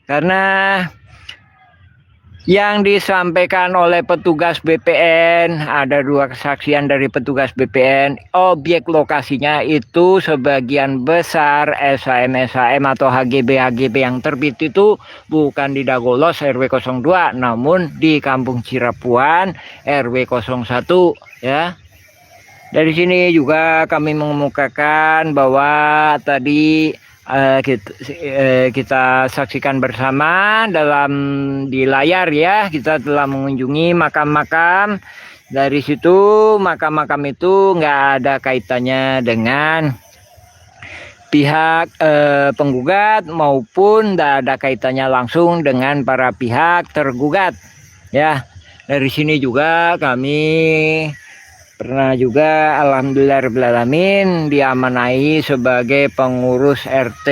Karena yang disampaikan oleh petugas BPN, ada 2 kesaksian dari petugas BPN, objek lokasinya itu sebagian besar SHM atau HGB yang terbit itu bukan di Dagolos RW 02, namun di Kampung Cirapuan RW 01 ya. Dari sini juga kami mengemukakan bahwa tadi kita saksikan bersama di layar ya, kita telah mengunjungi makam-makam. Dari situ makam-makam itu nggak ada kaitannya dengan pihak penggugat maupun tidak ada kaitannya langsung dengan para pihak tergugat ya. Dari sini juga kami pernah juga alhamdulillahirrahmanirrahim diamanai sebagai pengurus RT,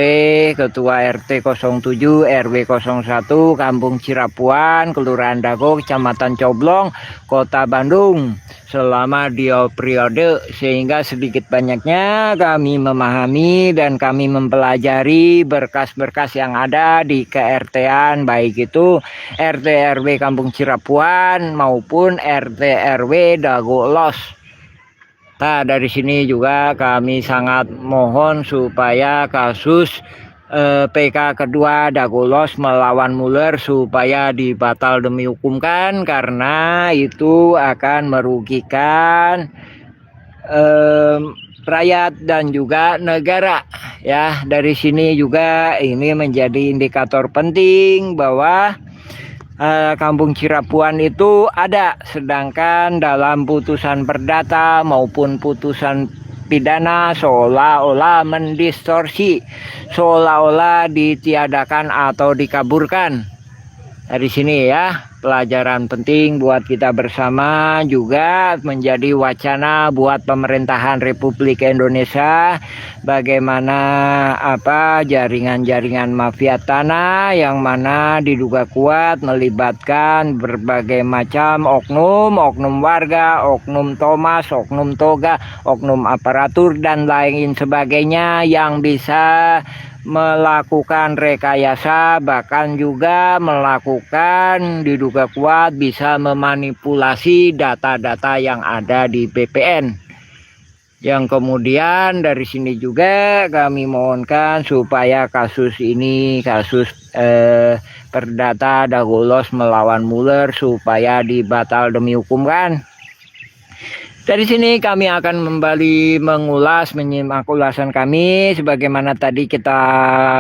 ketua RT 07 RW 01 Kampung Cirapuan, Kelurahan Dago, Kecamatan Coblong, Kota Bandung selama 2 periode, sehingga sedikit banyaknya kami memahami dan kami mempelajari berkas-berkas yang ada di ke-RT-an, baik itu RT RW Kampung Cirapuan maupun RT RW Dagolos. Nah, dari sini juga kami sangat mohon supaya kasus PK kedua Dagolos melawan Muller supaya dibatal demi hukumkan karena itu akan merugikan rakyat dan juga negara ya. Dari sini juga ini menjadi indikator penting bahwa Kampung Cirapuan itu ada, sedangkan dalam putusan perdata maupun putusan pidana seolah-olah mendistorsi, seolah-olah ditiadakan atau dikaburkan. Dari sini ya, pelajaran penting buat kita bersama, juga menjadi wacana buat pemerintahan Republik Indonesia bagaimana jaringan-jaringan mafia tanah yang mana diduga kuat melibatkan berbagai macam oknum warga, oknum Thomas, oknum Toga, oknum aparatur dan lain sebagainya yang bisa melakukan rekayasa, bahkan juga melakukan diduga kuat bisa memanipulasi data-data yang ada di BPN. Yang kemudian dari sini juga kami mohonkan supaya kasus ini, kasus perdata Dagolos melawan Muller supaya dibatal demi hukumkan. Dari sini kami akan kembali menyimak ulasan kami sebagaimana tadi kita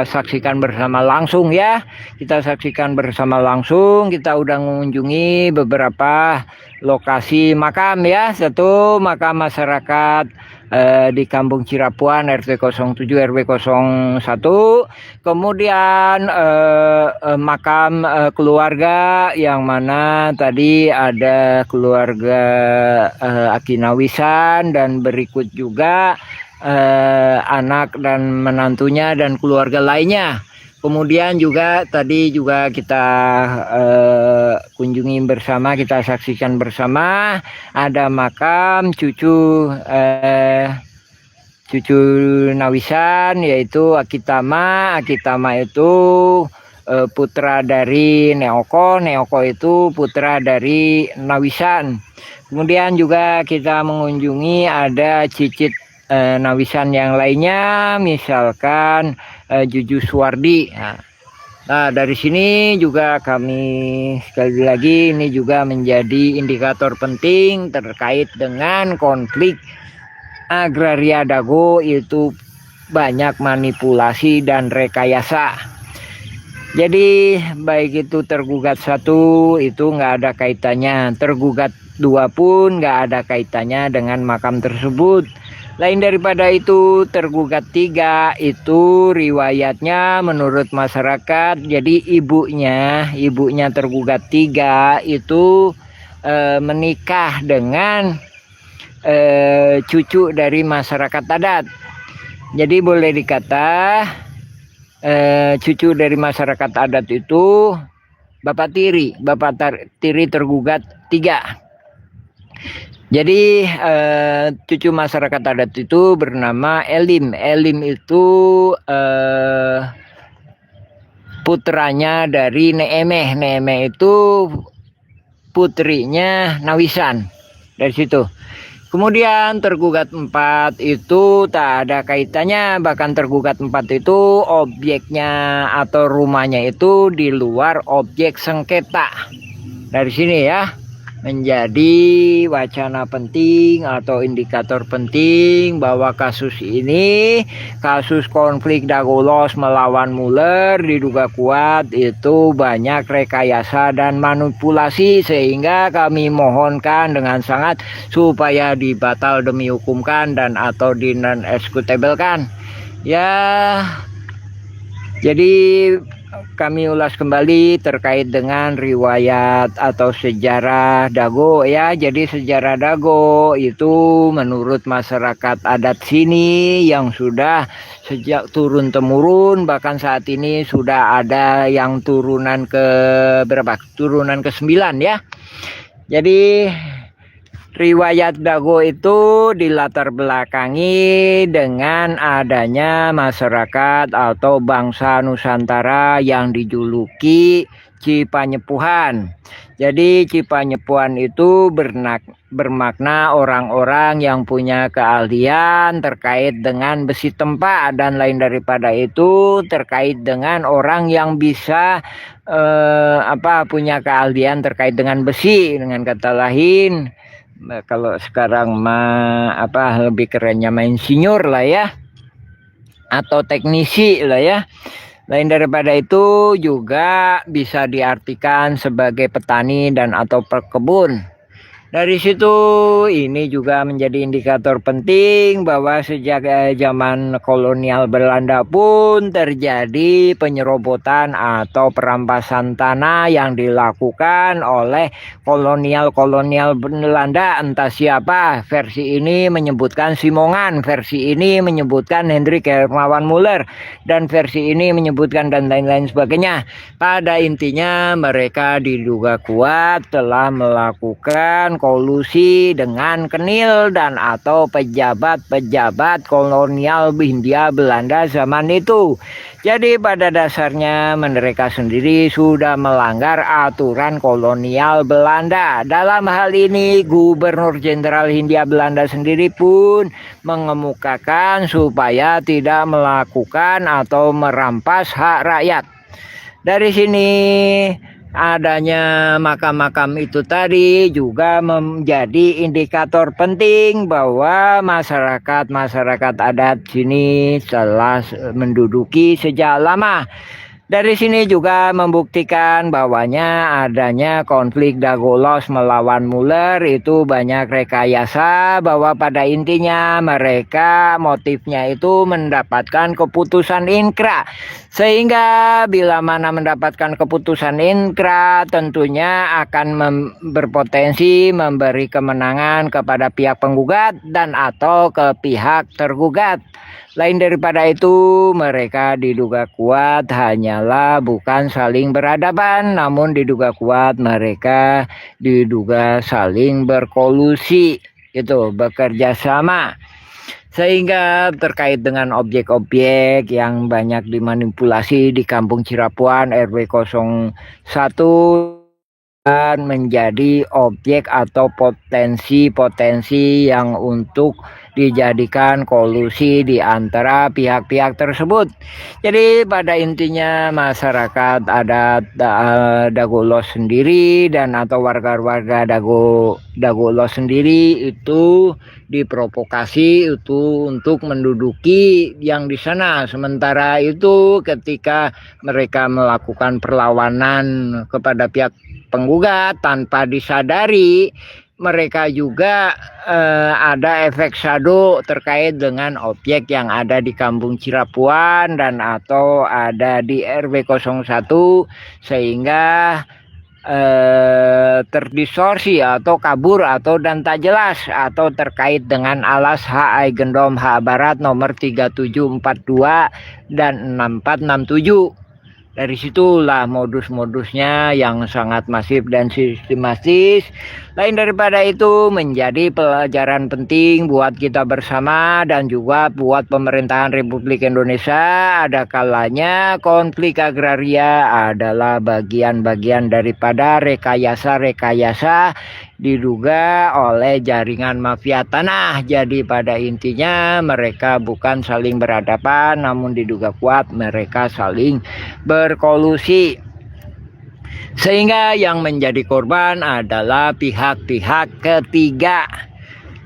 saksikan bersama langsung ya. Kita saksikan bersama langsung, kita udah mengunjungi beberapa lokasi makam ya. Satu, makam masyarakat di Kampung Cirapuan RT 07 RW 01. Kemudian makam keluarga yang mana tadi ada keluarga Akinawisan dan berikut juga anak dan menantunya dan keluarga lainnya. Kemudian juga tadi juga kita kunjungi bersama, kita saksikan bersama ada makam cucu Nawisan yaitu Akitama. Akitama itu putra dari Neoko. Neoko itu putra dari Nawisan. Kemudian juga kita mengunjungi ada cicit Nawisan yang lainnya, misalkan Juju Suwardi. Nah, dari sini juga kami sekali lagi ini juga menjadi indikator penting terkait dengan konflik agraria Dago, itu banyak manipulasi dan rekayasa. Jadi baik itu tergugat satu itu nggak ada kaitannya, tergugat dua pun nggak ada kaitannya dengan makam tersebut. Lain daripada itu, tergugat tiga itu riwayatnya menurut masyarakat. Jadi ibunya tergugat tiga itu menikah dengan cucu dari masyarakat adat. Jadi boleh dikata cucu dari masyarakat adat itu Bapak Tiri tergugat tiga. Jadi cucu masyarakat adat itu bernama Elim. Elim itu putranya dari Neemeh. Neemeh itu putrinya Nawisan. Dari situ. Kemudian tergugat 4 itu tak ada kaitannya. Bahkan tergugat 4 itu objeknya atau rumahnya itu di luar objek sengketa. Dari sini ya, menjadi wacana penting atau indikator penting bahwa kasus ini, kasus konflik Dagolos melawan Muller diduga kuat itu banyak rekayasa dan manipulasi, sehingga kami mohonkan dengan sangat supaya dibatal demi hukumkan dan atau di non executable-kan ya. Jadi kami ulas kembali terkait dengan riwayat atau sejarah Dago ya. Jadi sejarah Dago itu menurut masyarakat adat sini yang sudah sejak turun temurun, bahkan saat ini sudah ada yang turunan ke berapa? Turunan ke-9 ya. Jadi riwayat Dago itu dilatar belakangi dengan adanya masyarakat atau bangsa Nusantara yang dijuluki Cipanyepuhan. Jadi Cipanyepuhan itu bermakna orang-orang yang punya keahlian terkait dengan besi tempa, dan lain daripada itu terkait dengan orang yang bisa punya keahlian terkait dengan besi. Dengan kata lain, kalau sekarang lebih kerennya insinyur lah ya, atau teknisi lah ya. Lain daripada itu juga bisa diartikan sebagai petani dan atau pekebun. Dari situ ini juga menjadi indikator penting bahwa sejak zaman kolonial Belanda pun terjadi penyerobotan atau perampasan tanah yang dilakukan oleh kolonial Belanda. Entah siapa, versi ini menyebutkan Simongan, versi ini menyebutkan Hendrik Hermawan Muller, dan versi ini menyebutkan dan lain-lain sebagainya. Pada intinya mereka diduga kuat telah melakukan kolusi dengan Kenil dan atau pejabat-pejabat kolonial Hindia Belanda zaman itu. Jadi pada dasarnya mereka sendiri sudah melanggar aturan kolonial Belanda. Dalam hal ini Gubernur Jenderal Hindia Belanda sendiri pun mengemukakan supaya tidak melakukan atau merampas hak rakyat. Dari sini adanya makam-makam itu tadi juga menjadi indikator penting bahwa masyarakat adat sini telah menduduki sejak lama. Dari sini juga membuktikan bahwanya adanya konflik Dagolos melawan Muller itu banyak rekayasa, bahwa pada intinya mereka motifnya itu mendapatkan keputusan inkra. Sehingga bila mana mendapatkan keputusan inkra tentunya akan berpotensi memberi kemenangan kepada pihak penggugat dan atau ke pihak tergugat. Lain daripada itu, mereka diduga kuat hanyalah bukan saling berhadapan, namun diduga kuat mereka diduga saling berkolusi, bekerja sama. Sehingga terkait dengan objek-objek yang banyak dimanipulasi di Kampung Cirapuan RW 01 menjadi objek atau potensi-potensi yang untuk dijadikan kolusi di antara pihak-pihak tersebut. Jadi pada intinya masyarakat adat Dagolos sendiri dan atau warga-warga Dagolos sendiri itu diprovokasi itu untuk menduduki yang di sana. Sementara itu ketika mereka melakukan perlawanan kepada pihak penggugat tanpa disadari, mereka juga ada efek shadow terkait dengan objek yang ada di Kampung Cirapuan dan atau ada di RW 01, sehingga terdistorsi atau kabur atau dan tak jelas atau terkait dengan alas HI Gendom H Barat nomor 3742 dan 6467. Dari situlah modus-modusnya yang sangat masif dan sistematis. Lain daripada itu menjadi pelajaran penting buat kita bersama dan juga buat pemerintahan Republik Indonesia. Ada kalanya konflik agraria adalah bagian-bagian daripada rekayasa-rekayasa diduga oleh jaringan mafia tanah. Jadi pada intinya mereka bukan saling berhadapan, namun diduga kuat mereka saling berkolusi. Sehingga yang menjadi korban adalah pihak-pihak ketiga.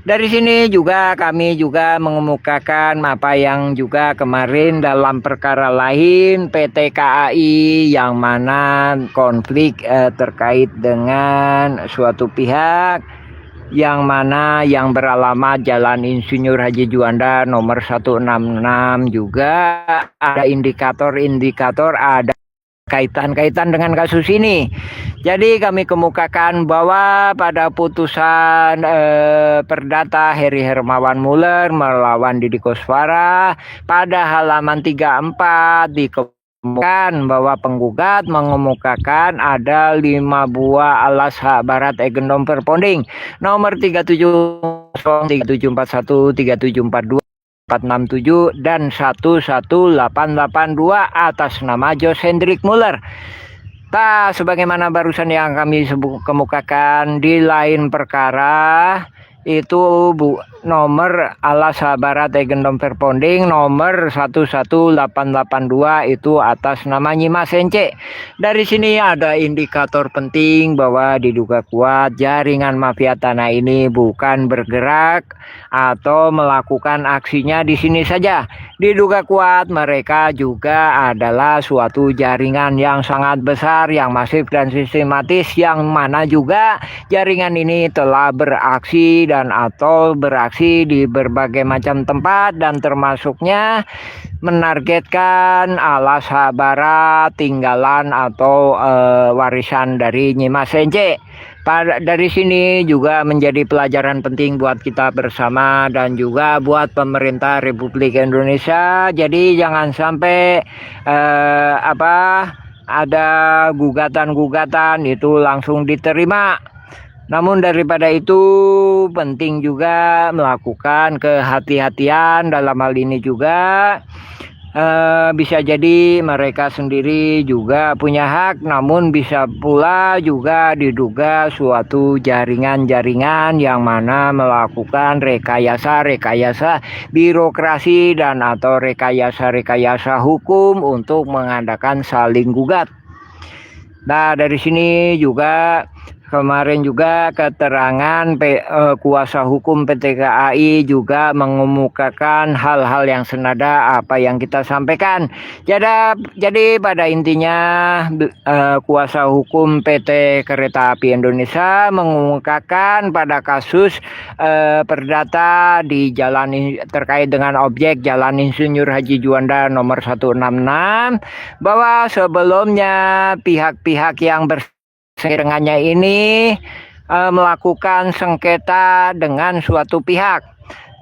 Dari sini juga kami juga mengemukakan apa yang juga kemarin dalam perkara lain PT KAI yang mana konflik terkait dengan suatu pihak yang mana yang beralamat Jalan Insinyur Haji Juanda nomor 166 juga ada indikator-indikator ada kaitan-kaitan dengan kasus ini. Jadi kami kemukakan bahwa pada putusan perdata Heri Hermawan Muller melawan Didi Koswara pada halaman 34 dikemukakan bahwa penggugat mengemukakan ada 5 buah alas hak barat Gendom Perponding nomor 3740, 3741, 3742 467 dan 11882 atas nama Jos Hendrik Muller. Sebagaimana barusan yang kami kemukakan di lain perkara itu nomor ala sahabat Gendom Perponding nomor 11882 itu atas nama Nyimas Ence. Dari sini ada indikator penting bahwa diduga kuat jaringan mafia tanah ini bukan bergerak atau melakukan aksinya di sini saja. Diduga kuat mereka juga adalah suatu jaringan yang sangat besar, yang masif dan sistematis, yang mana juga jaringan ini telah beraksi dan atau beraksi di berbagai macam tempat, dan termasuknya menargetkan alas Barat tinggalan atau warisan dari Nyimas Ence. Dari sini juga menjadi pelajaran penting buat kita bersama dan juga buat pemerintah Republik Indonesia. Jadi jangan sampai ada gugatan-gugatan itu langsung diterima. Namun daripada itu penting juga melakukan kehati-hatian dalam hal ini juga. Bisa jadi mereka sendiri juga punya hak, namun bisa pula juga diduga suatu jaringan-jaringan yang mana melakukan rekayasa birokrasi dan atau rekayasa hukum untuk mengadakan saling gugat. Nah, dari sini juga kemarin juga keterangan kuasa hukum PT KAI juga mengemukakan hal-hal yang senada apa yang kita sampaikan. Jadi pada intinya kuasa hukum PT Kereta Api Indonesia mengemukakan pada kasus perdata di jalan terkait dengan objek Jalan Insinyur Haji Juanda nomor 166 bahwa sebelumnya pihak-pihak yang dengannya ini melakukan sengketa dengan suatu pihak.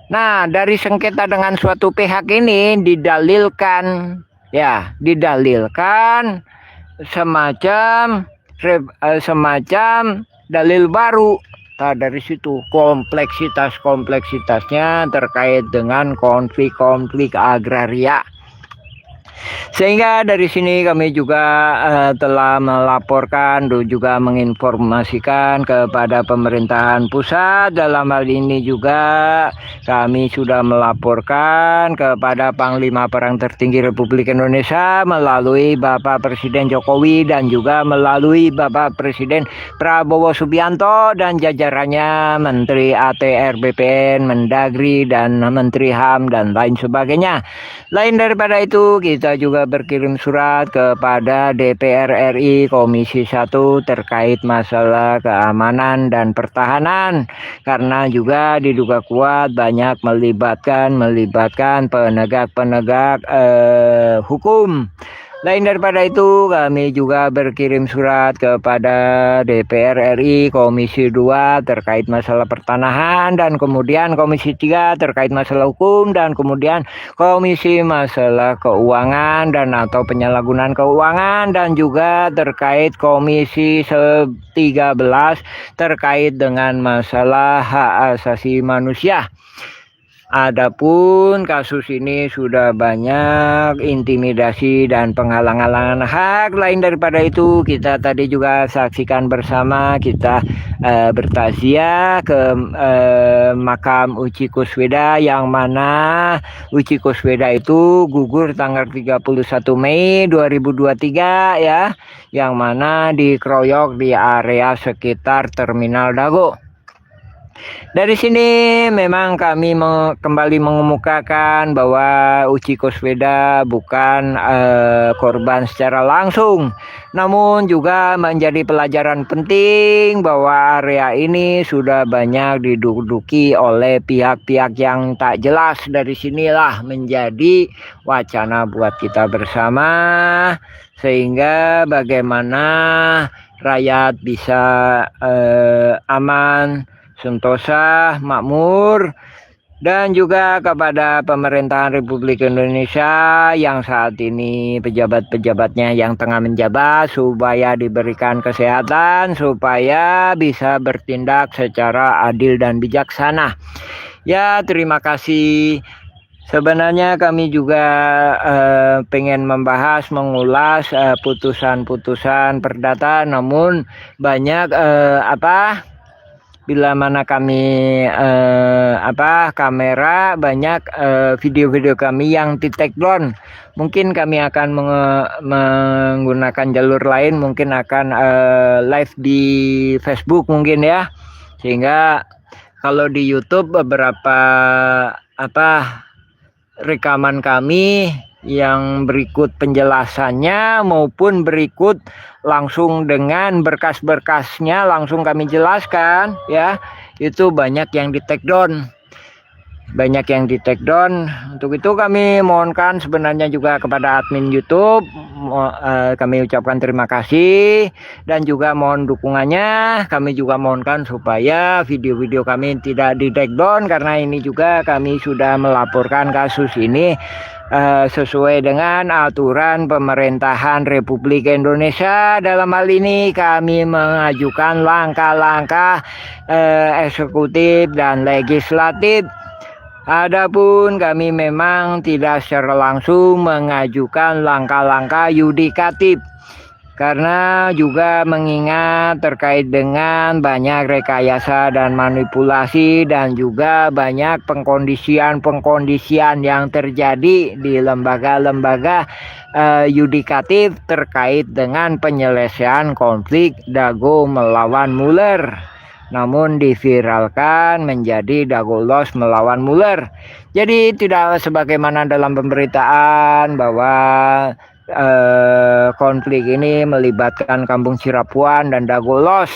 Nah, dari sengketa dengan suatu pihak ini didalilkan semacam dalil baru. Nah, dari situ kompleksitasnya terkait dengan konflik agraria. Sehingga dari sini kami juga telah melaporkan dan juga menginformasikan kepada pemerintahan pusat. Dalam hal ini juga kami sudah melaporkan kepada Panglima Perang Tertinggi Republik Indonesia melalui Bapak Presiden Jokowi dan juga melalui Bapak Presiden Prabowo Subianto dan jajarannya Menteri ATR BPN, Mendagri dan Menteri HAM dan lain sebagainya. Lain daripada itu, kita juga berkirim surat kepada DPR RI Komisi 1 terkait masalah keamanan dan pertahanan, karena juga diduga kuat banyak melibatkan penegak hukum. Lain daripada itu, kami juga berkirim surat kepada DPR RI Komisi 2 terkait masalah pertanahan, dan kemudian Komisi 3 terkait masalah hukum, dan kemudian Komisi masalah keuangan dan atau penyalahgunaan keuangan, dan juga terkait Komisi 13 terkait dengan masalah hak asasi manusia. Adapun kasus ini sudah banyak intimidasi dan penghalang-halangan hak. Lain daripada itu, kita tadi juga saksikan bersama, kita bertakziah ke makam Uci Kusweda, yang mana Uci Kusweda itu gugur tanggal 31 Mei 2023 ya, yang mana dikeroyok di area sekitar Terminal Dago. Dari sini memang kami kembali mengemukakan bahwa Uci Kusweda bukan korban secara langsung, namun juga menjadi pelajaran penting bahwa area ini sudah banyak diduduki oleh pihak-pihak yang tak jelas. Dari sinilah menjadi wacana buat kita bersama, sehingga bagaimana rakyat bisa aman, sentosa, makmur, dan juga kepada pemerintahan Republik Indonesia yang saat ini pejabat-pejabatnya yang tengah menjabat, supaya diberikan kesehatan, supaya bisa bertindak secara adil dan bijaksana. Ya, terima kasih. Sebenarnya kami juga pengen membahas, mengulas putusan-putusan perdata, namun banyak bila mana kami kamera banyak video-video kami yang di take down. Mungkin kami akan menggunakan jalur lain, mungkin akan live di Facebook mungkin ya, sehingga kalau di YouTube beberapa rekaman kami yang berikut penjelasannya maupun berikut langsung dengan berkas-berkasnya langsung kami jelaskan ya, itu banyak yang di take down. Untuk itu kami mohonkan sebenarnya juga kepada admin YouTube, kami ucapkan terima kasih dan juga mohon dukungannya. Kami juga mohonkan supaya video-video kami tidak di take down, karena ini juga kami sudah melaporkan kasus ini sesuai dengan aturan pemerintahan Republik Indonesia. Dalam hal ini kami mengajukan langkah-langkah eksekutif dan legislatif. Adapun kami memang tidak secara langsung mengajukan langkah-langkah yudikatif, karena juga mengingat terkait dengan banyak rekayasa dan manipulasi dan juga banyak pengkondisian yang terjadi di lembaga-lembaga yudikatif terkait dengan penyelesaian konflik Dago melawan Mueller. Namun diviralkan menjadi Dago Loss melawan Mueller. Jadi tidak sebagaimana dalam pemberitaan bahwa konflik ini melibatkan Kampung Cirapuan dan Dago Loss.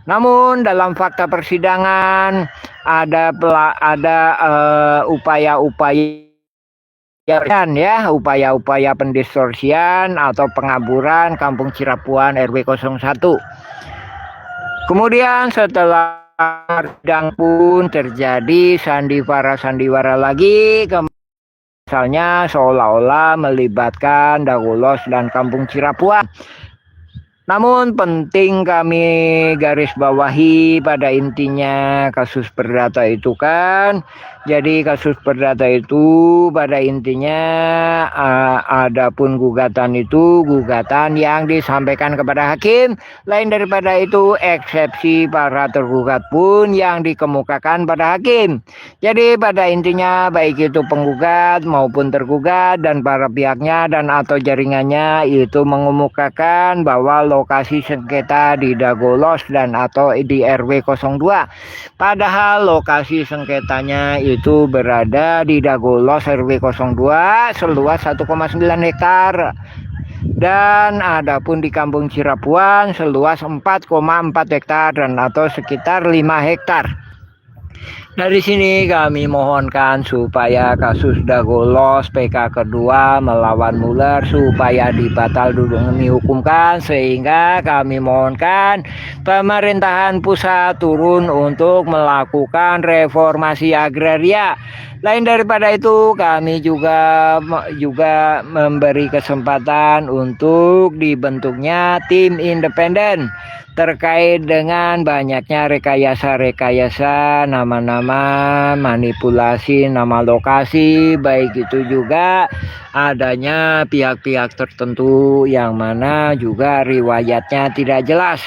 Namun dalam fakta persidangan ada upaya-upaya pendistorsian atau pengaburan Kampung Cirapuan RW 01. Kemudian setelah sidang pun terjadi sandiwara lagi, misalnya seolah-olah melibatkan Dago Loss dan Kampung Cirapuan. Namun penting kami garis bawahi pada intinya kasus perdata itu kan. Jadi kasus perdata itu pada intinya adapun gugatan itu gugatan yang disampaikan kepada hakim. Lain daripada itu eksepsi para tergugat pun yang dikemukakan pada hakim. Jadi pada intinya baik itu penggugat maupun tergugat dan para pihaknya dan atau jaringannya itu mengemukakan bahwa lokasi sengketa di Dago Loss dan atau di RW 02. Padahal lokasi sengketanya itu berada di Dago Loss RW 02 seluas 1,9 hektar. Dan adapun di Kampung Cirapuan seluas 4,4 hektar dan atau sekitar 5 hektar. Dari sini kami mohonkan supaya kasus Dago Loss PK kedua melawan Mueller supaya dibatal dulu dihukumkan, sehingga kami mohonkan pemerintahan pusat turun untuk melakukan reformasi agraria. Lain daripada itu kami juga memberi kesempatan untuk dibentuknya tim independen terkait dengan banyaknya rekayasa nama-nama, manipulasi nama lokasi, baik itu juga adanya pihak-pihak tertentu yang mana juga riwayatnya tidak jelas.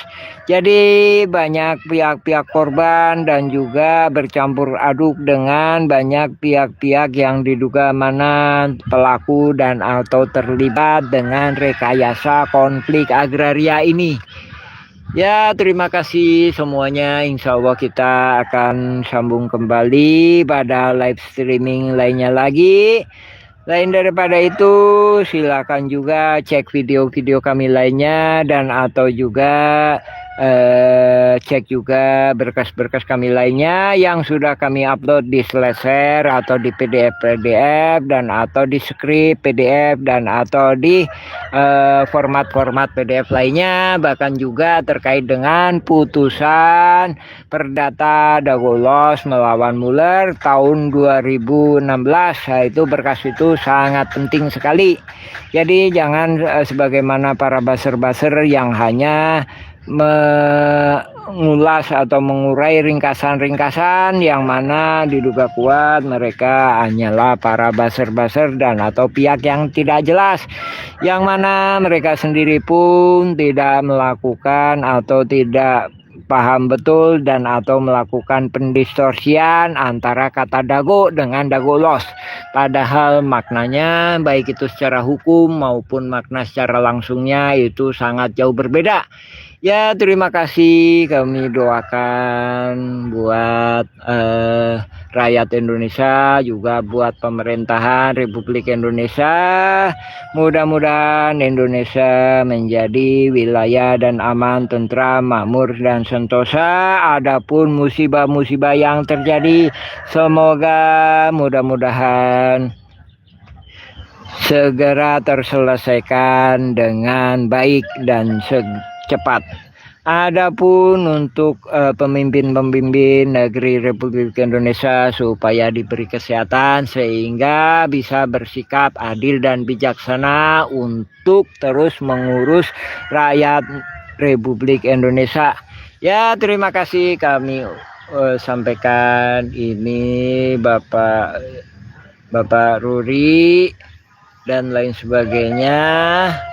Jadi banyak pihak-pihak korban dan juga bercampur aduk dengan banyak pihak-pihak yang diduga mana pelaku dan atau terlibat dengan rekayasa konflik agraria ini. Ya, terima kasih semuanya. Insya Allah kita akan sambung kembali pada live streaming lainnya lagi. Lain daripada itu, silakan juga cek video-video kami lainnya dan atau juga cek juga berkas-berkas kami lainnya yang sudah kami upload di Slasher atau di PDF dan atau di script PDF dan atau di format-format PDF lainnya, bahkan juga terkait dengan putusan perdata Dago Loss melawan Mueller tahun 2016. Nah, itu berkas itu sangat penting sekali. Jadi jangan sebagaimana para buzzer-buzzer yang hanya mengulas atau mengurai ringkasan-ringkasan yang mana diduga kuat mereka hanyalah para buzzer-buzzer dan atau pihak yang tidak jelas, yang mana mereka sendiri pun tidak melakukan atau tidak paham betul dan atau melakukan pendistorsian antara kata dago dengan dago los, padahal maknanya baik itu secara hukum maupun makna secara langsungnya itu sangat jauh berbeda. Ya, terima kasih, kami doakan buat rakyat Indonesia, juga buat pemerintahan Republik Indonesia. Mudah-mudahan Indonesia menjadi wilayah dan aman, tentram, makmur, dan sentosa. Adapun musibah-musibah yang terjadi, semoga mudah-mudahan segera terselesaikan dengan baik dan cepat. Adapun untuk pemimpin-pemimpin negeri Republik Indonesia supaya diberi kesehatan sehingga bisa bersikap adil dan bijaksana untuk terus mengurus rakyat Republik Indonesia. Ya, terima kasih, kami sampaikan ini Bapak Ruri dan lain sebagainya.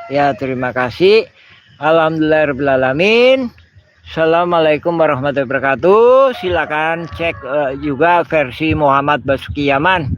Ya, terima kasih. Alhamdulillahirrahmanirrahim. Assalamualaikum warahmatullahi wabarakatuh. Silakan cek juga versi Muhammad Basuki Yaman.